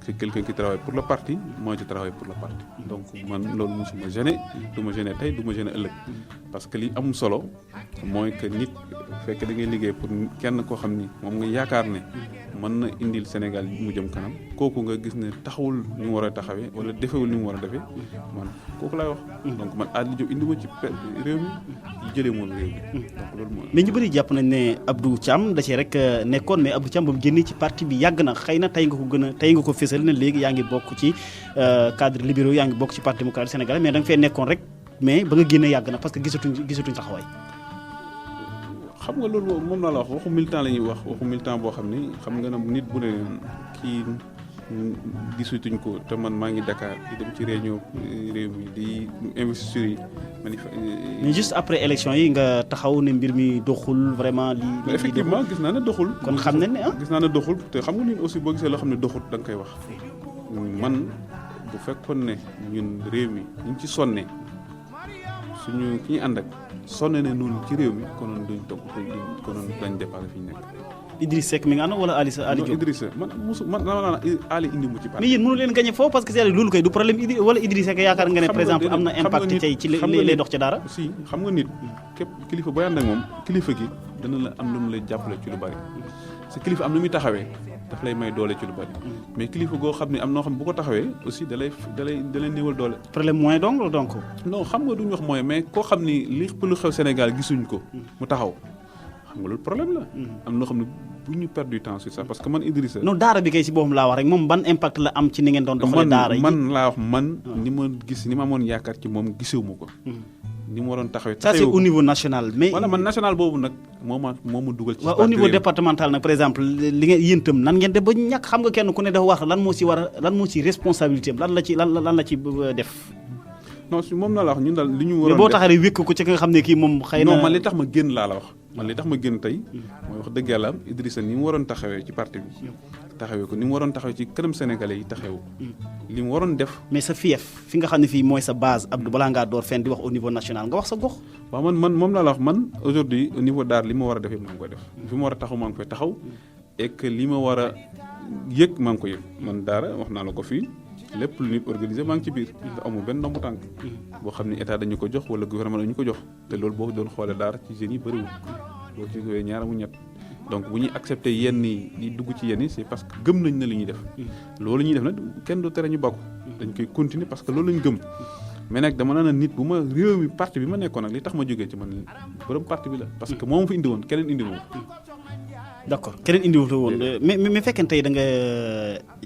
c'est quelqu'un qui travaille pour le parti moi je travaille pour le parti donc man loolu mosuma gêné du ma gêné tey du ma gêné ëllëg parce que li am solo mooy que nit fekk da ngay liggéey pour kenn koo xam ni moom nga yaakaar ne mën na indil Sénégal mu jëm kanam kooku nga gis ne taxawul ni mu war a taxawee wala defewul ni mu war a defee man kooku laay wax. donc man Ali Diop indi ma ci réew mi jëlee moom réew mi donc loolu mooy. mais ñu bëri jàpp nañ ne Abdou Thiam da cee rek nekkoon mais Abdou Thiam ba mu génnee ci parti bi yàgg na xëy na tey nga ko fésal ne léegi yaa ngi bokk ci cadre libéraux yaa ngi bokk ci parti démocratique sénégalais mais da nga fee nekkoon rek mais ba nga génnee yàgg na parce que gisatuñ taxawaay. xam nga loolu moom naa la wax waxu militant la ñuy wax waxu militant boo xam ni xam nga ne nit bu ne kii gisatuñ ko te man maa ngi Dakar di dem ci réunion réew mi di investisseurs yi mais juste après élection yi nga taxaw ne mbir mi doxul vraiment lii effectivement gis naa ne doxul kon xam nañ ne gis naa ne doxul te xam nga nit aussi boo gisee loo xam ne doxul da nga koy wax man bu fekkoon ne ñun réew mi ñu ci sonne suñu ki ñu ànd ak sonne ne noonu ci réew mi konoon duñ toog konoon dañ dépassé fi ñu nekk. Idriss Seck mi nga ànd wala Ali Diop. non Idriss man Ali indi mu ci parti. mais yéen mënu leen gagné foofu parce que c'est loolu kay du problème wala Idriss Seck yaakaar nga ne par exemple am na impact tey ci lay dox ca dara. si xam nga nit képp kilifa booy ànd ak moom kilifa gi dana la am lu mu lay jàppale ci lu bari sa kilifa am lu muy taxawee daf lay may doole ci lu bari mais kilifa goo xam ne am noo xam bu ko taxawee aussi da lay néewal doole. problème moyen donc. non xam nga duñu wax moyen mais koo xam ni lu xew Sénégal gisuñ ko mu taxaw xam nga loolu problème la. am noo xam ne bu ñu perdre du temps sur ça parce que man Idrissa. non daara bi kay si boppam laa wax rek moom ban impact la am ci ni ngeen doon doxalee daara yi man laa wax ni ma gis ni ma amoon yaakaar ci moom gisewuma ko. ni mu waroon taxawee. ça c'est au niveau national mais. voilà man national boobu nag moo ma dugal. ci au niveau départemental nag par exemple li ngeen yéen itam nan ngeen def ba ñàkk xam nga kenn ku ne dafa wax lan moo ci responsabilité am lan la ci def. non si moom na la wax ñun daal li ñu waroon boo taxawee wékk ko ci nga xam ne kii moom xëy na. non man li tax ma génn laa la wax man li tax ma génn tey mooy wax dëgg yàlla Idrissa ni mu waroon taxawee ci parti bi taxawee ko ni mu waroon taxawee ci kanam sénégalais yi taxawu li mu waroon def. mais sa fief fi nga xam ne fii mooy sa base Abdou balaa ngaa door fenn di wax au niveau national nga wax sa gox. waaw man moom laa la wax man aujourd'hui au niveau daar li ma war a defee maa ngi koy def fi ma war a taxaw maa ngi koy taxaw et que li ma war a yëg maa ngi ko yëg man daara wax naa la ko fii lépp lu nit organisé maa ngi ci biir te amul benn ndombu tànk boo xam ni état dañu ko jox wala gouvernement dañu ko jox te loolu boo doon xoolee daara ci jeunes yi bëriwul boo ci wee ñaar mu ñett donc bu ñuy accepté yenn yi di dugg ci yenn yi c'est parce que gëm nañ na li ñuy def loolu ñuy def nag kenn du tere ñu bokk dañ koy continuer parce que loolu lañ gëm mais nag dama naan nit bu ma réew mi parti bi ma nekkoon nag li tax ma jógee ci man borom parti bi la parce que moo ma fi indi woon keneen indi woon d'accord keneen indi woon mais fekkee tey da nga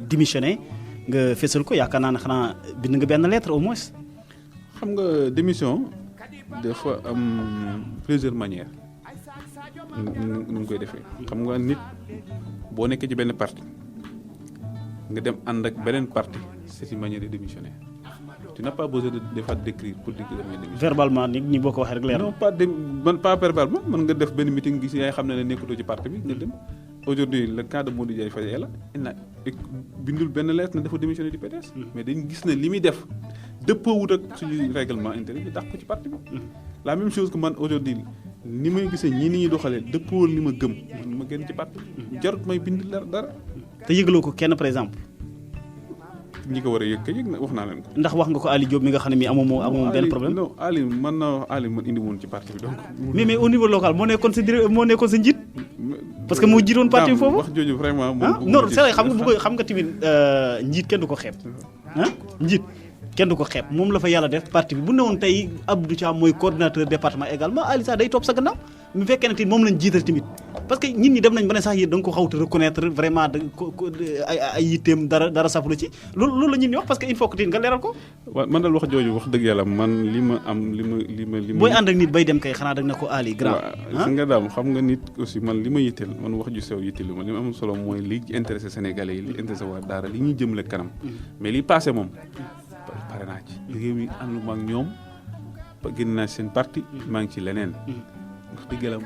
démissionné nga fésal ko yaakaar naa ne xanaa bind nga benn lettre au moins. xam nga démission dafa am plusieurs manières nu ngi koy defee xam nga nit boo nekkee ci benn parti nga dem ànd ak beneen parti c'est une manière de démissionner tu n'as pas besoin de faire d'écrire pour dire que damay démissionner. verbalement nit ñi boo ko waxee rek leer non pas verbalement mën nga def benn meeting gis yaay xam ne nekkatoo ci parti bi nga dem. Aujourd'hui le cas de Modou Diaye Fada la bindul benn lettre ne dafa démissionner du PDS mais dañu gis ne li muy def dëppoowut ak suñu règlement intérieur bi dàq ko ci parti bi la même chose que man aujourd'hui ni may gisee ñii ni ñuy doxalee dëppoowul li ma gëm man ma génn ci parti bi jarut may bind dara te yëgaloo ko kenn par exemple ñi ko war a yëg na wax naa leen ko ndax wax nga ko Ali Diop mi nga xam ne mi amoo benn problème non Ali man indi woon ci parti bi donc mais au niveau local moo nekkoon sa njiit parce que moo jiitoon parti bi foofu wax jooju vraiment non c'est vrai xam nga tamit njiit kenn du ko xeeb njiit kenn du ko xeeb moom la fa yàlla def parti bi bu newoon tey Abdou Thiam mooy coordinateur département également Ali Sarr day topp sa gannaaw mu fekkee ne tamit moom lañ jiital tamit parce que nit ñi dem nañ ba ne sax yéen da nga ko xawta reconnaître vraiment da ay yitteem dara safu la ci loolu la ñun ñi wax parce que il faut que nga leeral ko waaw man dal wax jooju wax dëgg yàlla man li ma booy ànd ak nit bay dem kay xanaa dag na ko Ali grand nga daam xam nga nit aussi man li ma yitteel man wax ju sew yitteelu ma li ma am solo mooy li intéressé Sénégalais yi li intéressé waa daara li ñuy jëmale kanam mais li passé moom pare naa ci liggéey mi ànduma ak ñoom ba génn naa seen parti maa ngi ci leneen wax dëgg yàlla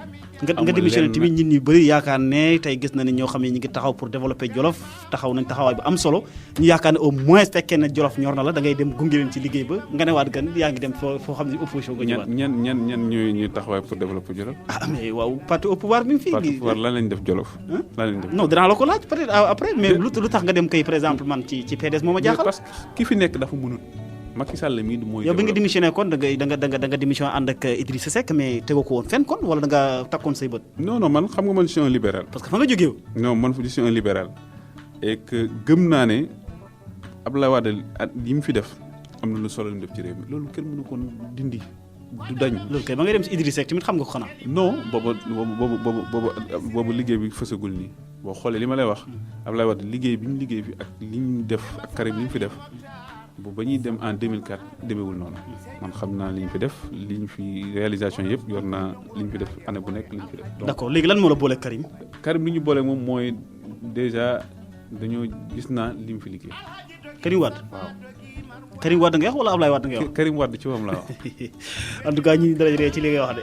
nga démissionné tamit nit ñi bëri yaakaar ne tey gis na ne ñoo xam ne ñu ngi taxaw pour développer Jolof taxaw nañ taxawaay bu am solo ñu yaakaar ne au moins fekkee ne Jolof ñor na la da ngay dem gunge leen ci liggéey ba nga ne waat gan yaa ngi dem foo xam ne opposition nga ñëwaat ñan ñooy taxawaay pour développer Jolof mais waaw parti au pouvoir mi ngi fii parti au pouvoir lan lañ def Jolof lan lañ def non dinaa la ko laaj peut-être après mais lu tax nga dem kay par exemple man ci PDS moo ma jaaxal parce que ki fi nekk dafa mënut Macky Sall mii mooy yow bi nga démissionné kon da nga démissionné ànd ak Idrissa Seck mais tegoo ko woon fenn kon wala da nga takkoon say bët non man xam nga man je suis un libéral parce que fa nga jógee non man je suis un libéral et que gëm naa ne Abdoulaye Wade yi mu fi def am na lu solo lu def ci réew mi loolu kenn mënu ko dindi du dañ loolu kay ba ngay dem si Idrissa Seck tamit xam nga ko xanaa non boobu liggéey bi fësagul nii boo xoolee li ma lay wax Abdoulaye Wade liggéey bi mu liggéey fi ak li ñu def ak Karim li ñu fi def bu ba ñuy dem en 2004 demeewul noonu man xam naa li ñu fi def li ñu fi réalisation yëpp yor naa li ñu fi def année bu nekk li ñu fi def. d'accord léegi lan moo la boole Karim. Karim li ñu boole moom mooy déjà dañoo gis naa li mu fi liggéey. Karim Wade waaw. Karim Wade nga wax wala Ablaye Wade nga wax. Karim Wade ci moom laa wax. en tout cas ñi dara ree ci li ngay wax de.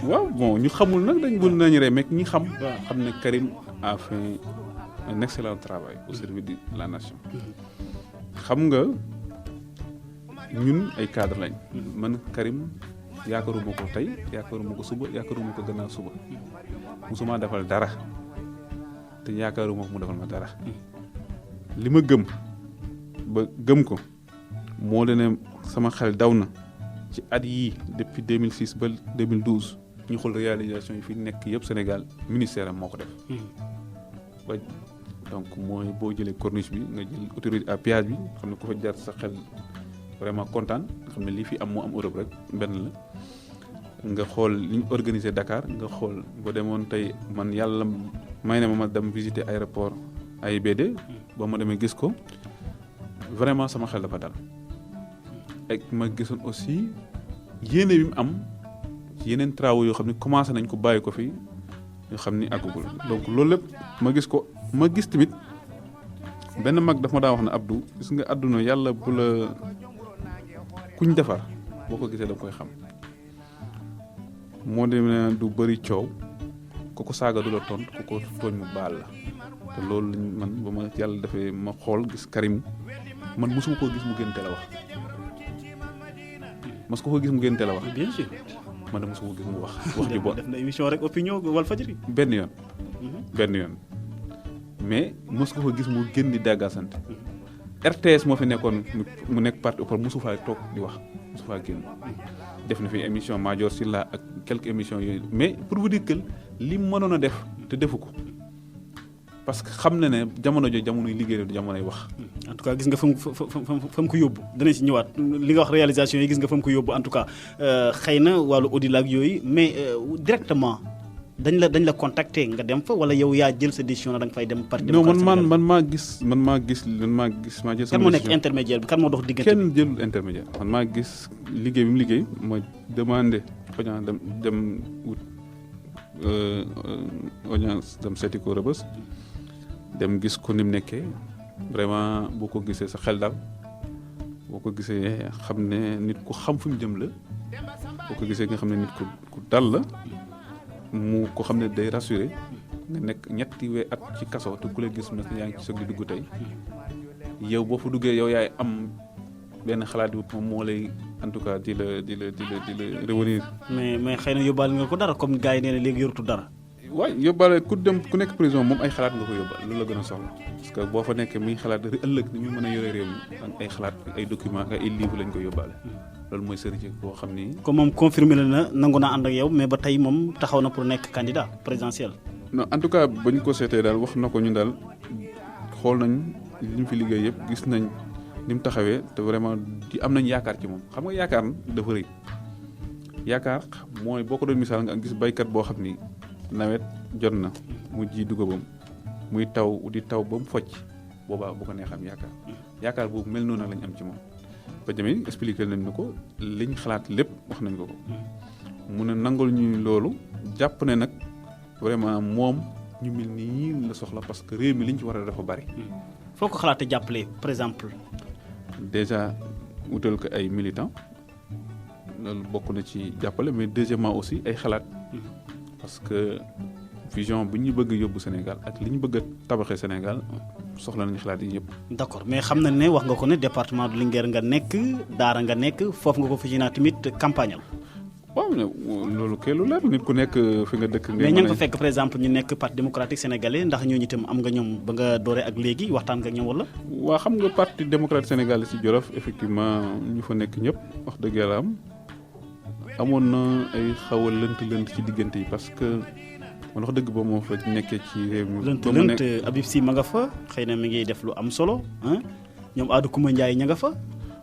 waaw bon ñu xamul nag dañ bëgg nañu ree mais ñi xam. xam ne Karim a fait un excellent travail au service de la nation. xam nga. ñun ay cadre lañ man Karim yaakaaruma ko tey yaakaaruma ko suba yaakaaruma ko gannaaw suba musuma defal dara te yaakaaruma ko mu defal ma dara li ma gëm ba gëm ko moo de ne sama xel daw na ci at yii depuis 2006 ba 2012 ñu xool réalisation yi fi nekk yëpp Sénégal ministère am moo ko def ba donc mooy boo jëlee corniche bi nga jël autorité à péage bi xam ne ku fa jaar sa xel vraiment kontaan xam ne lii fi am moo am Europe rek benn la nga xool li ñu organisé Dakar nga xool boo demoon tey man yàlla may na ma dem visiter aéroport AIBD ba ma demee gis ko vraiment sama xel dafa dal ak ma gisoon aussi yéene bi mu am ci yeneen travaux yoo xam ne commencé nañ ko bàyyi ko fi yoo xam ni àggagul donc loolu lépp ma gis tamit benn mag daf ma daa wax ne Abdou gis nga àdduna yàlla bu la kuñ defar boo ko gisee da nga koy xam moo demee du bëri coow ku ko saaga du la tontu ku ko tooñ mu baal la te loolu man ba ma yàlla defee ma xool gis Karim man mosuma koo gis mu gën teel a wax mos ko gis mu gën teel a wax. bien sûr man de mosuma ko gis mu wax ju bon. def na émission rek opinion Walfadjri. benn yoon mais mos ko gis mu gën di dàggasante RTS moo fi nekkoon mu nekk parti au pouvoir mosu faa toog di wax mosu faa génn def na fi émission Madior Sylla ak quelques émissions yooyu mais pour vous dire que li mënoon a def te defu ko parce que xam na ne jamono jooju jamonoy liggéey du jamonoy wax. en tout cas gis nga fa mu ko yóbbu danañ si ñëwaat li nga wax réalisation yi gis nga fa mu ko yóbbu en tout cas xëy na wàllu audit ak yooyu mais directement dañ la contacter nga dem fa wala yow yaa jël sa décision na da nga fay dem. parti démocratique non man maa jël sama décision. kan moo nekk intermédiaire bi kan moo dox diggante bi. kenn jëlul intermédiaire man maa gis liggéey bi mu liggéey ma demandé audience dem wut audience dem seeti ko Rebeuss dem gis ko ni mu nekkee vraiment boo ko gisee sa xel dal boo ko gisee xam ne nit ku xam fi mu jëm la boo ko gisee nga xam ne nit ku dal la mu ko xam ne day rassuré nga nekk ñetti weer at ci kaso te ku la gis mas yaa ngi ci soog di dugg tey yow boo fa duggee yow yaay am benn xalaat bi moom moo lay en tout cas di la revenir. mais xëy na yóbbaale nga ko dara comme gars yi nee na léegi yorutu dara. waaw yóbbaale ku nekk prison moom ay xalaat nga ko yóbbaale loolu la gën a soxla parce que boo fa nekkee muy xalaat ëllëg ni ñu mën a yore réew mi ay xalaat ay documents ay livres lañ ko yóbbaale loolu mooy sëriñ boo xam ni. comme moom confirmé na nangu naa ànd ak yow mais ba tey moom taxaw na pour nekk candidat présidentiel. non en tout cas ba ñu ko seetee daal wax na ko ñu daal xool nañ li ñu fi liggéey yëpp gis nañ ni mu taxawee te vraiment am nañ yaakaar ci moom xam nga yaakaar dafa rëy yaakaar mooy boo ko doon misaal nga gis baykat boo xam ni nawet jot na mu ji dugubam muy taw di taw ba mu focc boobaa bu ko nee xam yaakaar boobu mel noonu lañ am ci moom ba jamee expliqué nañ na ko liñ xalaat lépp wax nañ ko mu ne nangul ñu loolu jàpp ne nag vraiment moom ñu mel nii la soxla parce que réew mi liñ ci war a dafa bari. foo ko xalaatee jàppale par exemple. déjà wutal ko ay militants loolu bokk na ci jàppale mais deuxièmement aussi ay xalaat. parce que vision bi ñu bëgg yóbbu Sénégal ak li ñu bëgg a tabaxee Sénégal soxla nañu xalaat yi yëpp. d'accord mais xam na ne wax nga ko ne département de Linguère nga nekk Daara nga nekk foofu nga ko fi naa tamit campagnal. waaw loolu kay lu leer nit ku nekk fi nga dëkk. mais ñu ngi ko fekk par exemple ñu nekk parti démocratique sénégalais ndax ñooñu itam am nga ñoom ba nga dooree ak léegi waxtaan nga ak ñoom wala. waa xam nga parti démocratique sénégalais ci Jolof effectivement ñu fa nekk ñëpp wax dëgg yàlla amoon na ay xaw a lënt ci diggante yi parce que man wax dëgg ba moo fa nekkee ci réew mi. lënt Habib Sy ma nga fa xëy na mi ngi def lu am solo ñoom Adou Koumba Ndiaye ña nga fa.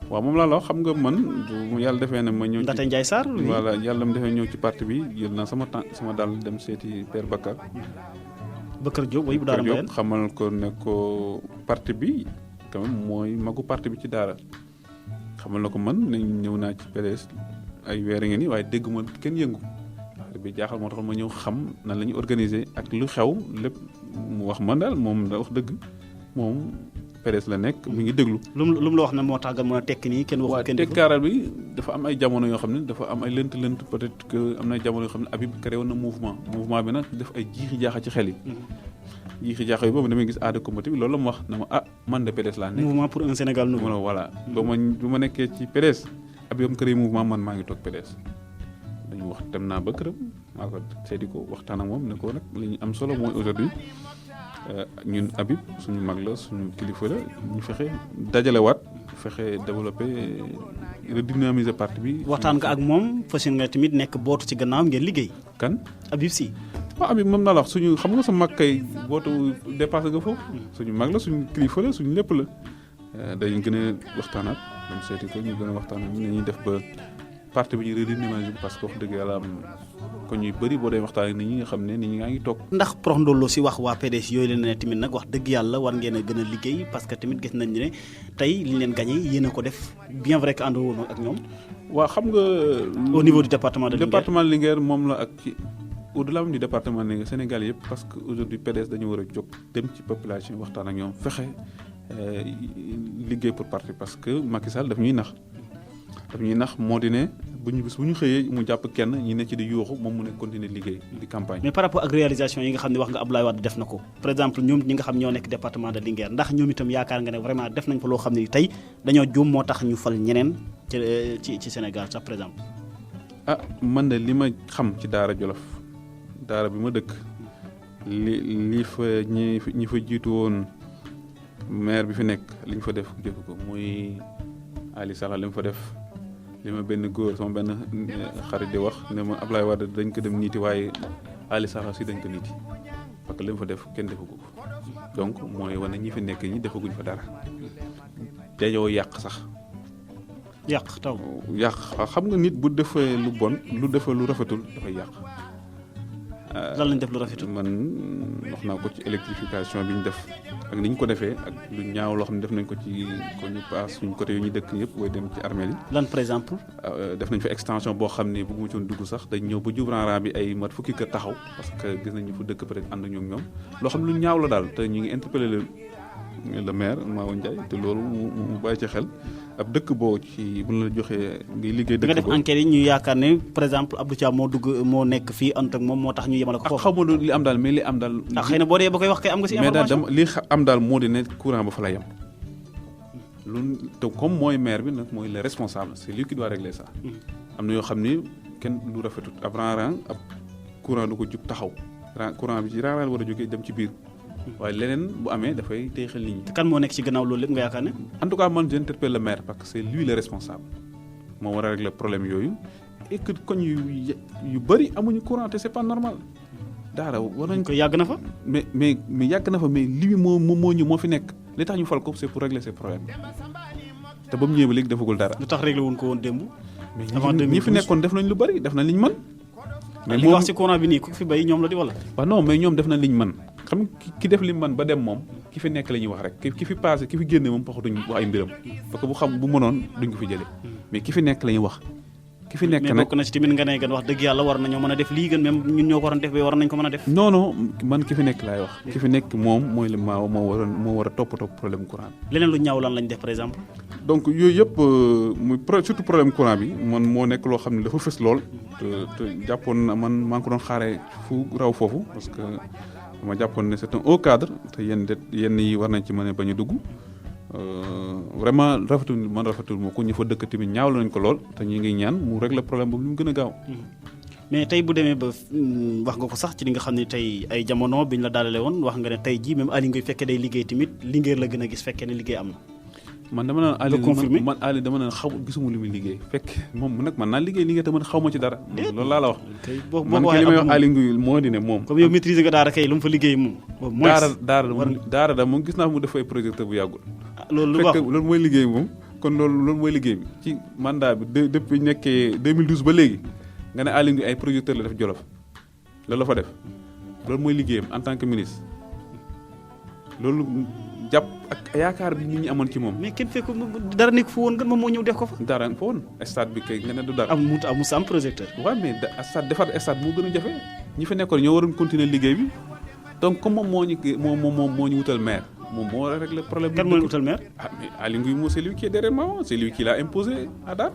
waaw moom laa la wax xam nga man yàlla defee na ma ñëw ci Ndate Ndiaye Sarr. voilà yàlla mu defee ñëw ci parti bi jël naa sama dal dem seeti Père Bakar. Bakar Diop way bu Daara Mbayeen xamal ko ne ko parti bi quand même mooy magu parti bi ci Daara xamal na ko man ne ñëw naa ci PDS ay weer ngeen ni waaye dégg ma kenn yëngu affaire bi jaaxal moo tax ma ñëw xam nan la ñuy organiser ak lu xew lépp mu wax man daal moom da wax dëgg moom PDS la nekk mi ngi déglu. lu mu la wax ne moo tax nga mën a tekki nii kenn waxu kenn. waaw tekkaaral bi dafa am ay jamono yoo xam ne dafa am ay lënt peut-être que am na ay jamono yoo xam ne Habib créé woon na mouvement bi nag def ay jiixi jaaxa ci xel yi. jiixi jaaxa yi boobu damay gis aada comité bi loolu la mu wax na ma man de PDS laa nekk. mouvement pour un Sénégal nouveau. voilà ba ma nekkee ci PDS Habib am créé mouvement man maa ngi toog PDS. dañu wax dem naa ba këram maa ko seeti ko waxtaan ak moom ne ko nag li ñu am solo mooy aujourd'hui ñun Habib suñu mag la suñu kilifa la ñu fexe dajalewaat fexe développer redynamiser parti bi. waxtaan nga ak moom fas yéene nga tamit nekk bootu ci gannaawam ngeen liggéey. kan Habib Sy. waaw Habib moom naa la wax suñu xam nga sa mag kay bootu dépassé nga foofu. suñu mag la suñu kilifa la suñu lépp la. dañu gën a waxtaanaat dem seeti ko ñu gën a waxtaanaat ñu ne ñuy def ba parti bi ñu redynamiser parce que wax dëgg yàlla am. kon ñuy bëri boo dee waxtaan ak nit ñi nga xam ne nit ñi ngaa ngi toog. ndax prox ndollo si wax waa PDS yooyu leen ne tamit nag wax dëgg yàlla war ngeen a gën a liggéey parce que tamit gis nañ ne tey li ñu leen gagné yéen a ko def bien vrai que ànd woon ak ñoom. waaw xam nga. au niveau du département de Linguère département de Linguère moom la ak ci au-delà du département de Linguère Sénégal yëpp parce que aujourd'hui PDS dañu war a jóg dem ci population waxtaan ak ñoom fexe liggéey pour parti parce que Macky Sall daf ñuy nax moo di ne. bu ñu xëyee mu jàpp kenn ñi ne ci di yuuxu moom mu ne continuer liggéey di campagne. mais par rapport ak réalisation yi nga xam ne wax nga Abdoulaye Wade def na ko par exemple ñoom ñi nga xam ñoo nekk département de Linguère ndax ñoom itam yaakaar nga ne vraiment def nañ fa loo xam ne tey dañoo juum moo tax ñu fal ñeneen ci Sénégal sax par exemple. man de li ma xam ci Daara Jolof Daara bi ma dëkk li fa ñi fa jiitu woon maire bi fi nekk li ñu fa def defu ko muy Ali Salah li mu fa def li ma benn góor sama benn xarit di wax ne ma Ablaye Wade dañ ko dem niiti waaye Ali Salah si dañ ko niiti parce que li mu fa def kenn defu ko donc mooy wane ñi fi nekk ñi defaguñ fa dara dañoo yàq sax. yàq taw yàq xam nga nit bu defee lu bon lu defee lu rafetul dafay yàq. lan lañ def lu rafetul. man wax naa ko ci électrification bi ñu def ak ni ñu ko defee ak lu ñaaw loo xam ne def nañ ko ci ko ñu paas suñ côté yu ñu dëkk yëpp booy dem ci armée yi. lan par exemple. def nañ fa extension boo xam ne bëgguma ci woon dugg sax dañ ñëw ba jub rang bi ay mat fukki kër taxaw parce que gis nañu fa dëkk peut-être ànd ñu ak ñoom loo xam ne lu ñaaw la daal te ñu ngi interpellé le maire Maodo Ndiaye te loolu mu bàyyi ci xel ab dëkk boo ci bu la joxee ngay liggéey. dëkk boo nga def enquête yi ñu yaakaar ne par exemple Abdou Thiam moo nekk fii ànd ak moom moo tax ñu yemale ko foofu. xaw ma li am daal mais li am daal. xëy na boo dee ba koy wax kay am nga si information mais daal li am daal moo di ne courant ba fa la yem. lu te comme mooy maire bi nag mooy le responsable c'est lui qui doit régler ça. am na yoo xam ni kenn lu rafetut ab rang ab courant du ko jug taxaw courant bi ci rang war a jógee dem ci biir. waaye leneen bu amee dafay téye xel nit ñi. kan moo nekk ci gannaaw loolu lépp nga yaakaar ne. en tout cas man j'interpelle le maire parce que c'est lui le responsable moo war a régler problème yooyu et que koñ yu bëri amuñu courant te c'est pas normal. daara war nañ ko yàgg na fa. mais yàgg na fa mais lui moo fi nekk li tax ñu fal ko c'est pour régler ces problèmes te ba mu ñëwee ba léegi defagul dara. lu tax réglé wuñ ko woon démb. avant ñi fi nekkoon def nañ lu bëri def nañ liñ mën. mais li nga wax ci courant bi nii ku fi bay ñoom la di wala. waaw non mais ñoom def nañ liñ mën. xam ki def li man ba dem moom ki fi nekk la ñuy wax rek ki fi passé ki fi génne moom waxatuñ wax ay mbiram parce que bu mënoon duñ ko fi jëlee mais ki fi nekk la ñuy wax ki fi nekk nag mais bokk na ci tamit nga ne gën wax dëgg yàlla war nañoo mën a def lii gën même ñun ñoo ko waroon def ba war nañ ko mën a def. non man ki fi nekk laay wax ki fi nekk moom mooy le maaw moo war a toppatoo problème courant bi. leneen lu ñaaw lan lañ def par exemple. donc yooyu yëpp muy surtout problème courant bi man moo nekk loo xam ne dafa fës lool te jàppoon na man maa ngi ko doon xaaree fu raw foofu parce que ma jàppoon ne c'est un haut cadre te yenn yi war nañ ci mën a bañ a dugg vraiment rafetul moo ko ñu fa dëkk tamit ñaawlu nañ ko lool te ñu ngi ñaan mu régler problème boobu lu mu gën a gaaw. mais tey bu demee ba wax nga ko sax ci li nga xam ne tey ay jamono biñ la daalalee woon wax nga ne tey jii même Aly Ngouille fekkee day liggéey tamit Linguère la gën a gis fekkee ne liggéey am na. man dama naan Aly dama naan gisuma lu muy liggéey fekk moom nag man naa liggéey te man xaw ma ci dara. loolu laa la wax. man ki li may wax Aly Ngouille moo di ne moom. comme yow maîtriser nga daara kay lu mu fa liggéey moom. daara da moom gis naa mu def ay projecteur bu yàggul. loolu lu baax loolu mooy liggéey moom kon loolu mooy liggéey bi ci mandat bi depuis nekkee 2012 ba léegi nga ne Aly Ngouille ay projecteur la def Jolof loolu la fa def loolu mooy liggéeyam en tant que ministre loolu jàpp ak yaakaar bi nit ñi amoon ci moom. mais kenn fekk dara nekk fa woon nga moom moo ñëw def ko fa. dara fa woon stade bi kay nga ne du dara. am sa am projecteur. waaw mais defar stade moo gën a jafe ñi fa nekkoon ñoo waroon continuer liggéey bi donc comme moom moo ñu wutal maire moom moo war a régler problème bi. kan moo ñu wutal maire. mais Aly Ngouille moo c'est lui qui est derrière moi c'est lui qui l'a imposé à Dar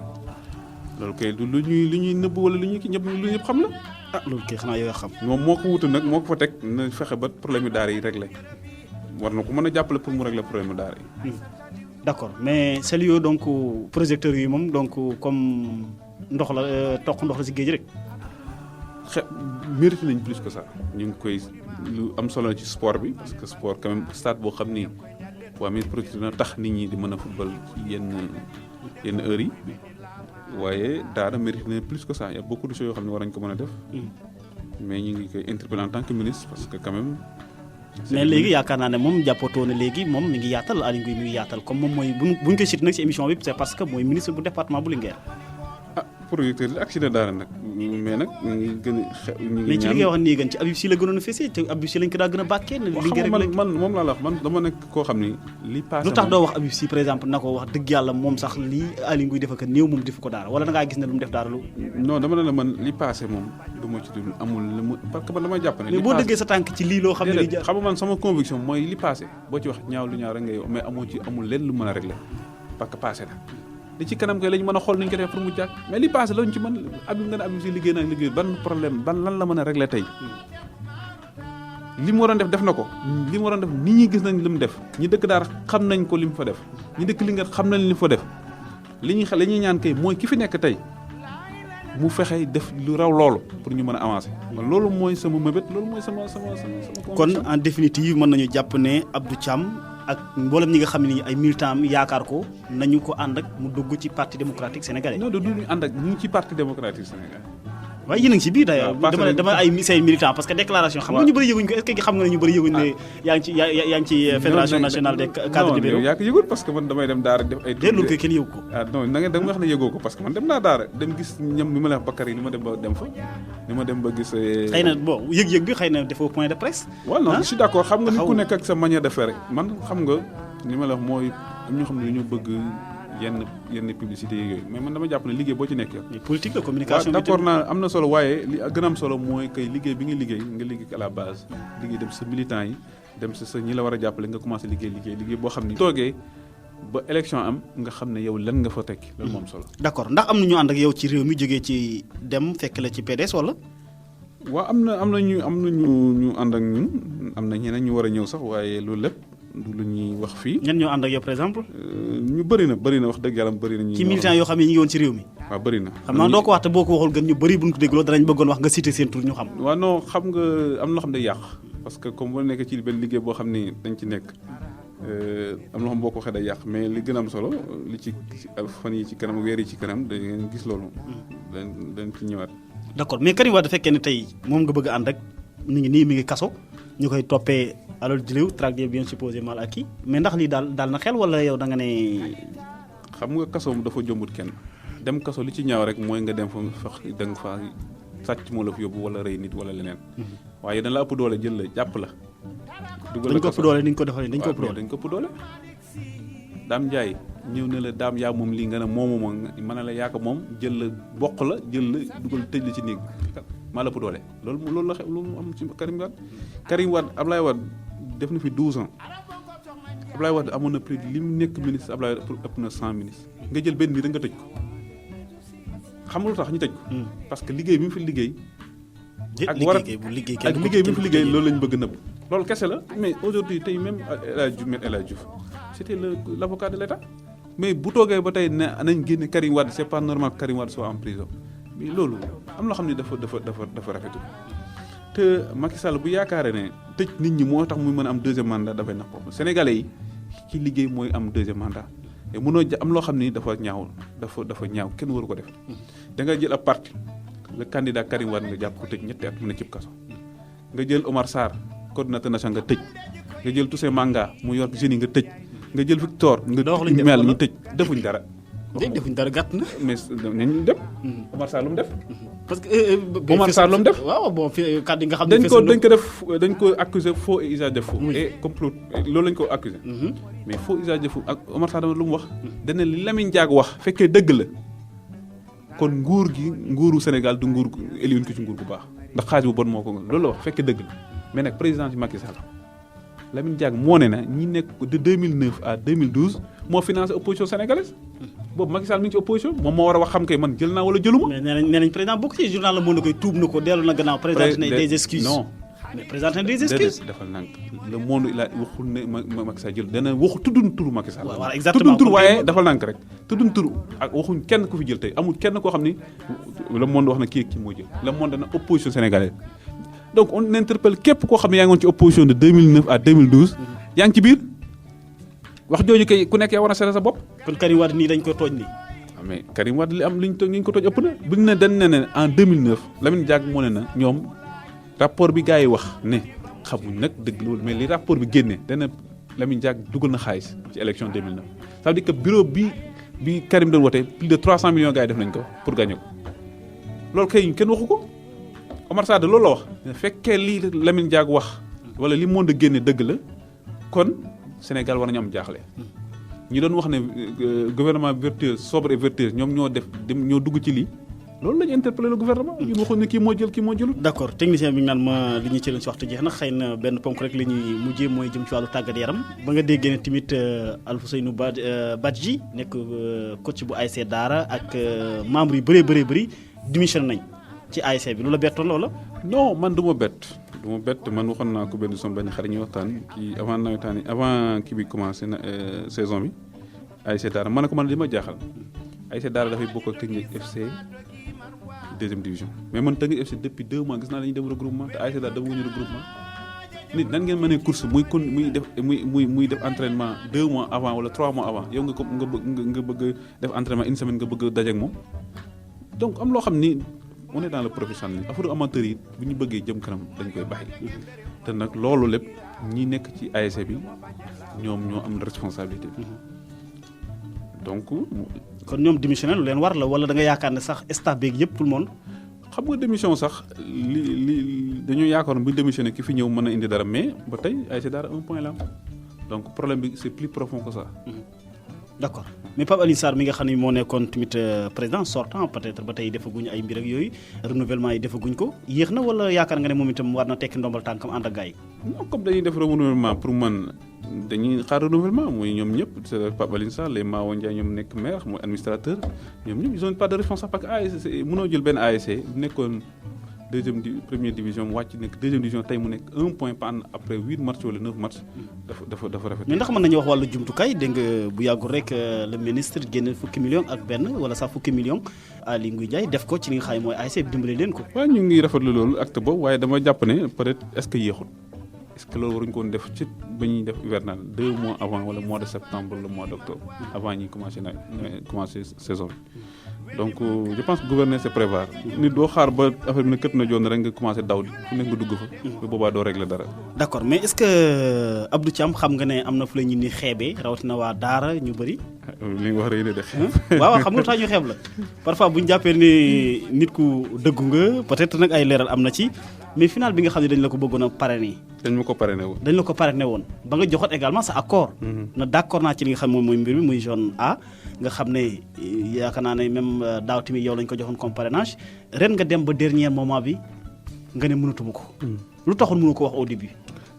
loolu kay du lu ñuy nëbb wala lu ñuy ñëpp xam la. loolu kay xanaa yow xam. moom moo ko wutal nag moo ko fa teg na fexe ba problème yu Dar yi régler war na ko mën a jàppale pour mu régler problème daara yi. d'accord mais celui donc projecteurs yi moom donc comme ndox la toq ndox la ci géej rek. mérite nañ plus que ça ñu ngi koy lu am solo ci sport bi parce que sport quand même stade boo xam ni boo amee projecteur na tax nit ñi di mën a football ci yenn heures yi waaye daara mérite na plus que ça y a beaucoup de choses yoo xam ne war nañ ko mën a def. mais ñu ngi koy interpeller en tant que ministre parce que quand même. mais léegi yaakaar naa ne moom jàppatoo na léegi moom mi ngi yaatal Aly Ngouille mi ngi yaatal comme moom mooy buñ koy cité nag ci émission bi c'est parce que mooy ministre bu département bu Linguère. projecteur yi ak si daara nag mais nag ñu ngi gën a mais ci li ngay wax nii gën ci Habib Sy la gënoon a fesee te Habib Sy lañ ko daa gën a bàkkee ne Linguère rek man moom laa la wax man dama nekk koo xam ni li passé lu tax doo wax Habib Sy par exemple na ko wax dëgg yàlla moom sax lii Aly Ngouille defa ko néew moom defu ko daara wala da ngaa gis ne lu mu def daara lu non dama ne la man li passé moom du ma ci dul amul lu mu parce que man damay jàpp ne mais boo dëggee sa tànk ci lii loo xam ne xam nga man sama conviction mooy li passé boo ci wax ñaaw rek ngay mais amul leen lu mën a régler parce que passé na li ci kanam kay lañ mën a xool nañ ko def pour mu jàkk mais li passé lañ ci mën Habib nga ne Habib Sy liggéey na liggéey ban problème lan la mën a régler tey li mu waroon def na ko li mu waroon def nit ñi gis nañ li mu def ñi dëkk Daara xam nañ ko li mu fa def ñi dëkk li nga xam nañ li mu fa def li ñuy ñaan kay mooy ki fi nekk tey mu fexe def lu raw loolu pour ñu mën a avancer man loolu mooy sama mëbét loolu mooy sama kon en définitive mën nañu jàpp ne Abdou Thiam ak mboolem ñi nga xam ne ay militants am yaakaar ko nañu ko ànd ak mu dugg ci parti démocratique sénégalais. non du ñu ànd ak ñu ngi ci parti démocratique sénégalais. waaye yéen a ngi ci biir d'ailleurs dama ay say militants parce que déclaration xam nga ñu bëri yëguñ ko est-ce que xam nga ne ñu bëri yëguñ ne yaa ngi ci fédération nationale des cadres libéraux. non yaa ko yëgul parce que man damay dem daara def ay. loolu koy kenn yëgu ko. non da nga wax ne yëgoo ko parce que man dem naa daara dem gis ñoom bi ma la wax Bakary ni ma dem ba dem fa ni ma dem ba gis. xëy na bon yëg-yëg bi xëy na defoo point de presse. waaw non je suis d'accord xam nga nit ku nekk ak sa manière de faire man xam nga ni ma la wax mooy am ñoo xam ne dañoo bëgg yenn publicité yooyu mais man dama jàpp ne liggéey boo ci nekk. politique de communication. d'accord naa am na solo waaye li gën a am solo mooy kay liggéey bi nga liggéey à la base liggéey dem sa militants yi dem sa ñi la war a jàppale nga commencé liggéey boo xam ne toogee ba élection am nga xam ne yow lan nga fa tekki loolu moom solo. d'accord ndax am na ñu ànd ak yow ci réew mi jógee ci dem fekk la ci PDS wala. waaw am na ñu ànd ak ñun am na ñeneen ñu war a ñëw sax waaye loolu lépp du lu ñuy wax fii. ñenn ñoo ànd ak yow par exemple. ñu bëri na wax dëgg yàlla bëri na. ci militants yoo xam ne ñu ngi woon ci réew mi. waaw bëri na. xam naa doo ko wax te boo ko waxul gën ñu bëri bu ñu ko dégloo danañ bëggoon wax nga citer seen tur ñu xam. waaw non xam nga am na loo xam ne yàq parce que comme boo nekkee ci benn liggéey boo xam ni dañ ci nekk am loo xam boo ko waxee day yàq mais li gën a am solo li ci fan yi ci kanam weer yi ci kanam da ngeen gis loolu. dañ ci ñëwaat. d'accord mais Karim Wade fekkee ne tey moom nga bëgg a ànd ak mi ngi kaso ñu koy toppee alal jëlew traque des biens supposés mal acquis mais ndax lii daal na xel wala yow da nga ne. xam nga kaso dafa jombut kenn dem kaso li ci ñaaw rek mooy nga dem fa da nga fa sàcc moo la fa yóbbu wala rey nit wala leneen. waaye dañ la ëpp doole jël la jàpp la. dugal la kaso dañ ko ëpp doole ni ñu ko defalee dañ ko ëpp doole. Daam Ndiaye ñëw ne la daam yaa moom lii nga ne moomu ma mën na la yaa ko moom jël la bokk la jël la dugal tëj la ci néeg maa la ëpp doole loolu la loolu am ci Karim Wade Ablaye Wade def na fi 12 ans Ablaye Wade amoon na plus li mu nekk ministre Ablaye Wade pour ëpp na 100 ministres nga jël benn bi da nga tëj ko xam nga lu tax ñu tëj ko. parce que liggéey bi mu fi liggéey. ak liggéey bi mu fi liggéey loolu lañ bëgg nëbb. loolu kese la mais aujourd'hui tey même El Hadj Diouf c'était l'avocat de l'État mais bu toogee ba tey ne nañ génne Karim Wade c'est pas normal que Karim Wade soit en prison mais loolu am loo xam ne dafa rafetul te Macky Sall bu yaakaaree ne tëj nit ñi moo tax muy mën a am deuxième mandat dafay nax boppam Sénégalais yi ci liggéey mooy am deuxième mandat te mënoo am loo xam ni dafa ñaaw kenn waru ko def da nga jël ab parti le candidat Karim Wade nga jàpp ko tëj ñetti at mu ne cib kaso nga jël Omar Sarr coordinateur national nga tëj nga jël Toussaint Manga mu yor jeunes yi nga tëj nga jël Victor nga mel ñu tëj defuñ dara. defuñ dara gàtt na. mais nañ dem. Omar Sarr lu mu def. parce que Omar Sarr lu mu def. waaw bon fii kàddu nga xam ne dañ ko accuser faux et usage de faux. et complot loolu lañ ko accuser mais faux usage de faux ak Omar Sarr dama lu mu wax. dana li Lamine Diack wax fekkee dëgg la kon nguuru Sénégal du nguur éliwuñ ko ci nguur bu baax ndax xaaj bu bon moo ko loolu la wax fekkee dëgg la mais nag président ci Macky Sall Lamine Diack moo ne na ñi nekk de 2009 à 2012 moo financé opposition sénégalaise boobu Macky Sall mi ngi ci opposition moom moo war a wax xam kay man jël naa wala jëluma. mais nee nañ président bokk ci journal Le Monde koy tuub na ko dellu na gannaaw présenté na des excuses. non mais présenté na des excuses. defal nank Le Monde il a waxul ne Macky Sall jël dana waxu tuddun turu Macky Sall. waaw exactement tuddun tur waaye defal nank rek tuddun tur ak waxuñ kenn ku fi jël tey amul kenn koo xam ni Le Monde wax na kii moo jël Le Monde dana opposition sénégalaise. donc on interpelle képp koo xam ne yaa ngi woon ci opposition de 2009 à 2012. yaa ngi ci biir wax jooju kay ku nekk yaa war a seet sa bopp. kon Karim Wade nii dañ ko tooñ nii. mais Karim Wade li am li ñu ko tooñ ëpp na bu ñu ne dañ ne en 2009 Lamine Diack moo ne na ñoom rapport bi gars yi wax ne xamuñ nag dëgg loolu mais li rapport bi génne dana Lamine Diack dugal na xaalis ci élection 2009 ça veut dire que bureau bi Karim doon wote plus de 300 millions gars yi def nañ ko pour gagner ko loolu kay kenn waxu ko. Omar Sarr loolu la wax fekkee lii Lamine Diack wax wala li monde génne dëgg la kon Sénégal war nañu am jaaxle ñi doon wax ne gouvernement vertueux sobre et vertueux ñoom ñoo dugg ci lii loolu la ñu interpellé le gouvernement ñun waxoon ne kii moo jël kii moo jëlul. d'accord technicien bi ñu naan ma li ñu ci leen si waxtu jeex na xëy na benn ponk rek la ñuy mujjee mooy jëm ci wàllu tàggat yaram ba nga déggee ne tamit Alfousseynou Badji nekk coach bu ASC Daara ak membre yu bëree démission nañ ci ASC bi lu la bettoon loola. non man du ma bett man waxoon naa ko benn xarit ñu waxtaan ci avant nawetaan yi avant kii bi commencé na saison bi ASC Daara man ne ko man li ma jaaxal ASC Daara dafay bokk ak Teungueth FC deuxième division mais man Teungueth FC depuis 2 mois gis naa dañuy dem regroupement te ASC Daara demaguñu regroupement nit nan ngeen mënee course muy def entraînement 2 mois avant wala 3 mois avant yow nga bëgg def entraînement une semaine nga bëgg daje ak moom donc am loo xam ni on est dans le professionnel affaire amateur yi bu ñu bëggee jëm kanam dañ koy bàyyi te nag loolu lépp ñi nekk ci ASC bi ñoom ñoo am responsabilité bi donc. kon ñoom démissionné lu leen war la wala da nga yaakaar ne sax staff beeg yëpp tout le monde. xam nga démission sax li dañoo yaakaaroon bu démissionné ki fi ñëw mën a indi dara mais ba tey ASC Daara 1 point la donc problème bi c'est plus profond que ça. d'accord mais Pape Alioune Sarr mi nga xam ne moo nekkoon tamit président sortant peut-être ba tey defaguñ ay mbir ak yooyu renouvellement yi defaguñ ko yéex na wala yaakaar nga ne moom itam war na tekki ndombal tànkam ànd ak gars yi. non comme dañuy def renouvellement pour man dañuy xaar renouvellement mooy ñoom ñëpp c'est Pape Alioune Sarr les Mawo Ndiaye ñoom nekk maire mooy administrateur ñoom ñëpp ils ont pas de responsable parce que ASC mënoo jël benn ASC nekkoon première division mu wàcc nekk deuxième division tey mu nekk 1 point par an après 8 matchs wala 9 matchs dafa rafet. mais ndax mën nañu wax wàllu jumtukaay dégg nga bu yàggul rek le ministre génne fukki millions ak benn wala sax fukki millions Aly Ngouille Ndiaye def ko ci li nga xam ne mooy ASC bi dimbale leen ko. waaw ñu ngi rafetlu loolu acte boobu waaye dama jàpp ne peut-être est-ce que yéexul est-ce que loolu waruñu ko woon def ci ba ñuy def hivernal 2 mois avant wala mois de septembre wala mois d'octobre avant ñuy commencer saison bi. donc je pense que gouverner c'est prévoir nit doo xaar ba affaire bi ne kët na joon rek nga commencé daw fu nekk nga dugg fa ba boobaa doo régler dara. d'accord mais est-ce que Abdou Thiam xam nga ne am na fu la ñu ni xeebee rawatina waa Daara ñu bëri. li nga wax rek ne de xeeb. waaw xam nga lu tax ñu xeeb la parfois bu ñu jàppee ni nit ku dëggu nga peut-être nag ay leeral am na ci mais final bi nga xam ne dañ la ko bëggoon a parrainer. dañ ma ko parrainé woon. dañ la ko parrainé woon ba nga joxoon également sa accord. na d'accord naa ci li nga xam moom mooy mbir mi muy zone A nga xam ne yaakaar naa ne même daaw tamit yow lañ ko joxoon comme parrainage ren nga dem ba dernier moment bi nga ne mënatuma ko. lu taxul mënu ko wax au début.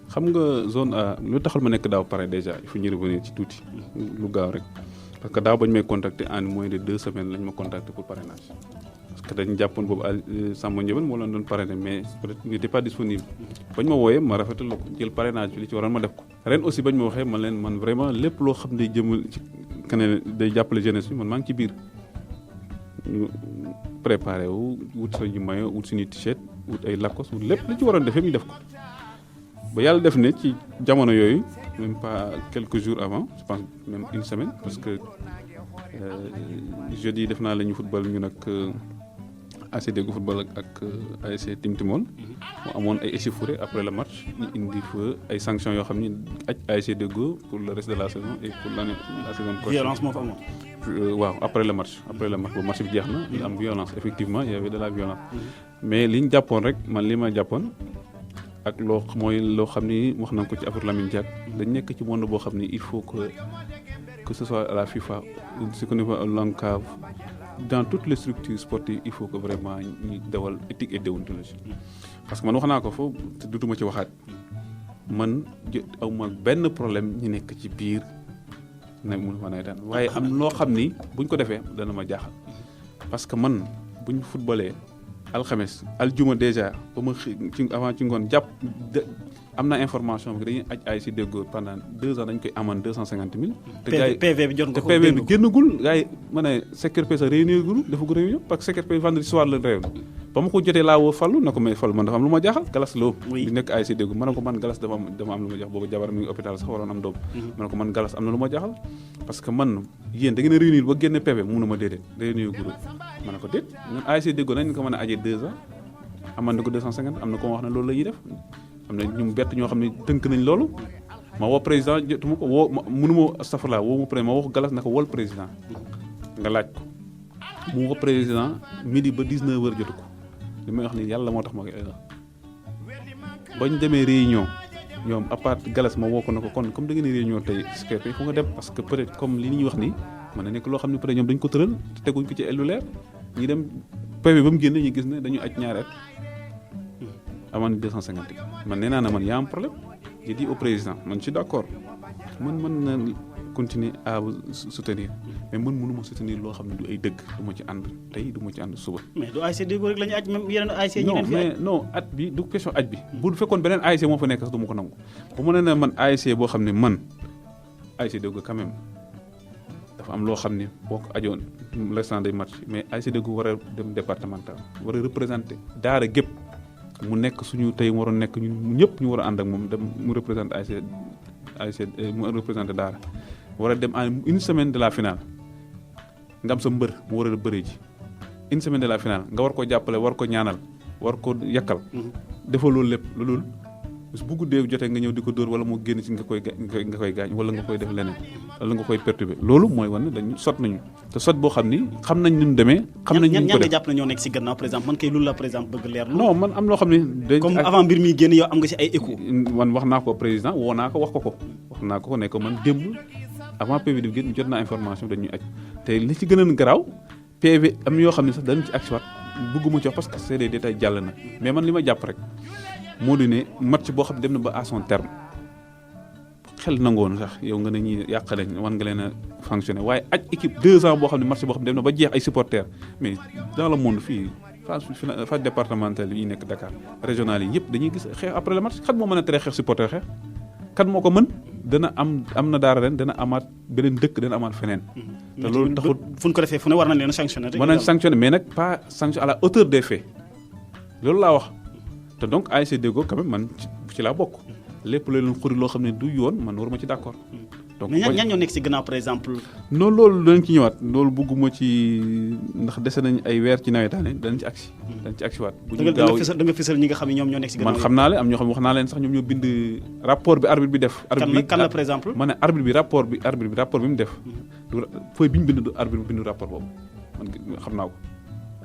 xam nga zone A lu taxul ma nekk daaw pare déjà il faut ñu revenir ci tuuti lu gaaw rek parce que daaw bañ may contacter en moins de 2 semaines lañ ma contacter pour parrainage. parce que dañu jàppoon boobu Samba Ndiobène moo leen doon parrainer mais peut-être il n'était pas disponible bañ ma wooyee ma rafetal la ko jël parrainage bi li ci waroon ma def ko. ren aussi bañ ma waxee man vraiment lépp loo xam ne jëmal ci keneen day jàppale jeunesse bi man maa ngi ci biir ñu préparé wut suñu maillot wut suñu t-shirt wut ay Lacoste wut lépp li ci waroon def yëpp ñu def ko ba yàlla def ne ci jamono yooyu même pas quelques jours avant je pense même une semaine parce que jeudi def naa la ñu football ñu nag ASC Deggo football ak ASC Timtimol mu amoon ay échauffourées après le match ñu indi fa ay sanctions yoo xam ni aj ASC Deggo pour le reste de la saison et pour la saison prochaine. violence moo fa amoon. waaw après le match bu match bi jeex na il am violence effectivement il y avait de la violence mais li ñu jàppoon rek man li ma jàppoon ak loo xam ni wax nañ ko ci affaire Lamine Diack dañ nekk ci monde boo xam ni il faut que ce soit à la FIFA ce qu'on appelle l'ONCAV dans toutes les structures sportives il faut que vraiment ñu dawal éthique et déontologie parce que man wax naa ko foofu te dutuma ci waxaat man awma benn problème ñu nekk ci biir ne mun ma nay daan waaye am loo xam ni buñ ko defee dana ma jaaxal parce que man buñ footballee alxames aljuma déjà ba ma ci avant ci ngoon jàpp am na information bi dañuy aj ASC Deggo pendant 2 ans dañ koy amende 250 000. te gars yi PV bi jot nga ko PV bi génnagul gars yi ma ne secrétaire sa réunion gul dafa ko réunion parce que secrétaire vendredi soir la réunion ba ma ko jotee laa woo Fallou na ko mais Fallou man dafa am lu ma jaaxal Galas Lo di nekk ASC Deggo ma ne ko man Galas dama am lu ma jaaxal boobu jabar mi ngi hôpital sax waroon am doom ma ne ko man Galas am na lu ma jaaxal parce que man yéen da ngeen a réunir ba génne PV mu ne ma déedéet réunion gul ma ne ko déet ñun ASC Deggo nañ ko mën a ajee 2 ans amande ko 250 am na ko wax ne loolu la ñuy def am na ñu bett ñoo xam ne tënk nañ loolu ma woo président jotuma ko woo mënuma astafurlah woo mu président ma wax Galas na ko wol président nga laaj ko mu woo président midi ba 19h jotu ko li may wax ni yàlla moo tax ma koy bañ demee réunion ñoom à part Galas ma woo ko na ko kon comme da ngeen réunion tey secrétaire fu nga dem parce que peut-être comme li ñuy wax ni mën na nekk loo xam ne peut-être ñoom dañ ko tëral te teguñ ko ci lu leer ñi dem PV ba mu génne ñu gis ne dañu aj ñaari at amende 250 man nee naa ne man y a un problème j'ai dit au président man je suis d'accord man mën na continuer à soutenir mais man mënuma soutenir loo xam ne du ay dëgg du ma ci ànd tey du ma ci ànd suba. mais du ASC Deggo rek la ñu aj même yeneen ASC ñi leen fi aj non at bi du question aj bi bu fekkoon beneen ASC moo fa nekk sax du ma ko nangu bu ma nee ne man ASC boo xam ne man ASC Deggo quand même dafa am loo xam ne boo ko ajoon l'instant des matchs mais ASC Deggo war a dem départemental war a représenter daara gépp mu nekk suñu tey mu waroon nekk ñun ñëpp ñu war a ànd ak moom dem mu représente ASC mu représenté Daara war a dem en une semaine de la finale nga am sa mbër mu war a bëree ji une semaine de la finale nga war ko jàppale war ko ñaanal war ko yakkal. defoo loolu lépp loolu bu guddee jotee nga ñëw di ko dóor wala mu génn ci nga koy gaañ wala nga koy def leneen wala nga koy perturber loolu mooy wane dañu sot nañu te sot boo xam ni xam nañ ni mu demee. xam nañ ni ñu ko def ñan nga jàpp na ñoo nekk ci gannaaw par exemple man kay loolu la par exemple bëgg leer. non man am loo xam ne. comme avant mbir mi génn yow am nga ci ay écho. man wax naa ko président woo naa ko wax naa ko ne ko man démb avant PV di génn jot naa information dañuy aj te li ci gën a garaaw PV am na yoo xam ne sax dañu ci aj waat bëgguma ci wax parce que c'est des détails jàll na mais man li ma jàpp rek moo di ne match boo xam ne dem na ba à son terme xel nangoon sax yow nga ne ñi yàq nañ wan nga leen a fonctionner waaye aj équipe 2 ans boo xam ne match boo xam ne dem na ba jeex ay supporters mais dans le monde fii phase départementale yi nekk Dakar régional yi yëpp dañuy gis xeex après le match kan moo mën a tere xeex supporter xeex kan moo ko mën dana am na Daara ren dana amaat beneen dëkk dana amaat feneen. te loolu taxul fu ñu ko defee fu ne war nañ leen a sanctionner. mën nañ sanctionner mais nag pas sanction à la hauteur des faits loolu laa wax te donc ASC Deggo quand même man ci laa bokk lépp la leen xuri loo xam ne du yoon man waruma ci d'accord. donc mais ñan ñoo nekk ci gannaaw par exemple. non loolu danañ ci ñëwaat loolu bëgguma ci ndax dese nañ ay weer ci nawetaane danañ ci agsi. dañ ci agsi waat bu ñu gaaw da nga fësal ñi nga xam ne ñoom ñoo nekk ci gannaaw. man xam naa leen am ñoo xam wax naa leen sax ñoom ñoo bind rapport bi arbitre bi def. kan la par exemple. ma ne arbitre bi rapport bi mu def. feuille bi ñu bind arbitre bi bind rapport boobu man xam naa ko.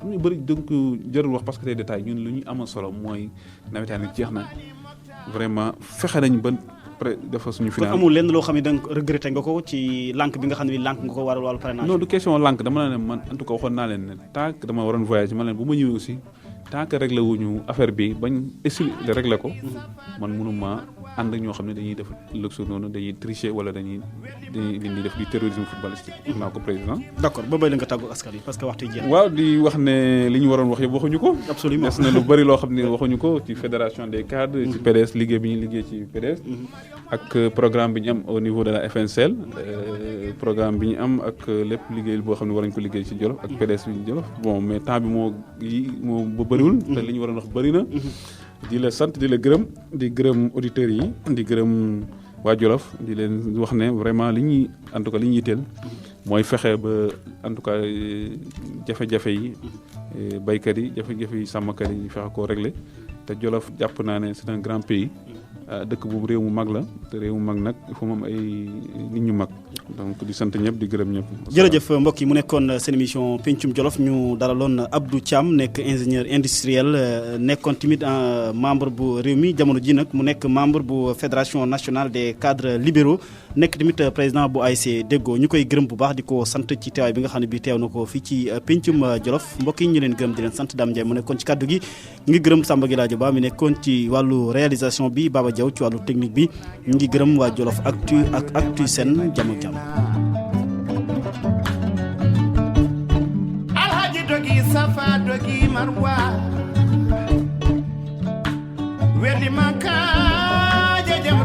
am ñu bëri donc jarul wax parce que tey détail ñun lu ñu amal solo mooy nawetaan yi jeex na vraiment fexe nañ ba dafa suñu final. kon amul lenn loo xam ne da nga regretté nga ko ci lànk bi nga xam ne lànk nga ko waral wàllu parrainage. non du question lànk dama ne man en tout cas waxoon naa leen ne tant que dama waroon voyage ma leen bu ma ñëwee aussi tant que réglé wuñu affaire bi bañ essayer de réglé ko. man mënuma ànd ak ñoo xam ne dañuy def luxe noonu dañuy tricher wala dañuy def du terrorisme footballistique. wax naa ko président. d'accord ba bay la nga tàggu askan yi parce que waxtu jeex. waaw di wax ne li ñu waroon wax yëpp waxuñu ko. absolument des na lu bëri loo xam ne waxuñu ko ci fédération des cadres. ci PDS liggéey bi ñuy liggéey ci PDS. ak programme bi ñu am au niveau de la FNCL. programme bi ñu am ak lépp liggéey boo xam ne war nañu ko liggéey ci Jolof ak PDS bi Jolof bon mais temps bi moo bëriwul. te li ñu waroon wax bëri na. di la sant di la gërëm di gërëm auditeurs yi di gërëm waa Jolof di leen wax ne vraiment li ñuy en tout cas li ñuy yitteel mooy fexe ba en tout cas jafe-jafe yi baykat yi jafe-jafe yi sàmmkat yi fexe koo régler te Jolof jàpp naa ne c'est un grand pays dëkk boobu réew mu mag la te réew mu mag nag il faut mu am ay nit ñu mag donc di sant ñëpp di gërëm ñëpp. jërëjëf mbokk yi mu nekkoon seen émission pencum Jolof ñu dalaloon Abdou Thiam nekk ingénieur industriel nekkoon tamit membre bu réew mi jamono ji nag mu nekk membre bu fédération nationale des cadres libéraux nekk tamit président bu ASC Deggo ñu koy gërëm bu baax di ko sant ci teewaay bi nga xam ne bii teew na ko fii ci pencum Jolof mbokk yi ñu leen gërëm di leen sant Dame Ndiaye mu nekkoon ci kaddu gi ñu ngi gërëm Samba Giladio Ba mi nekkoon ci wàllu réalisation bi Baba Diaw ci wàllu technique bi ñu ngi gërëm waa Jolof Actu ak Actu Sen jàmm ak jàmm. Alhaji dogi safa dogi marwa wedi maka jajam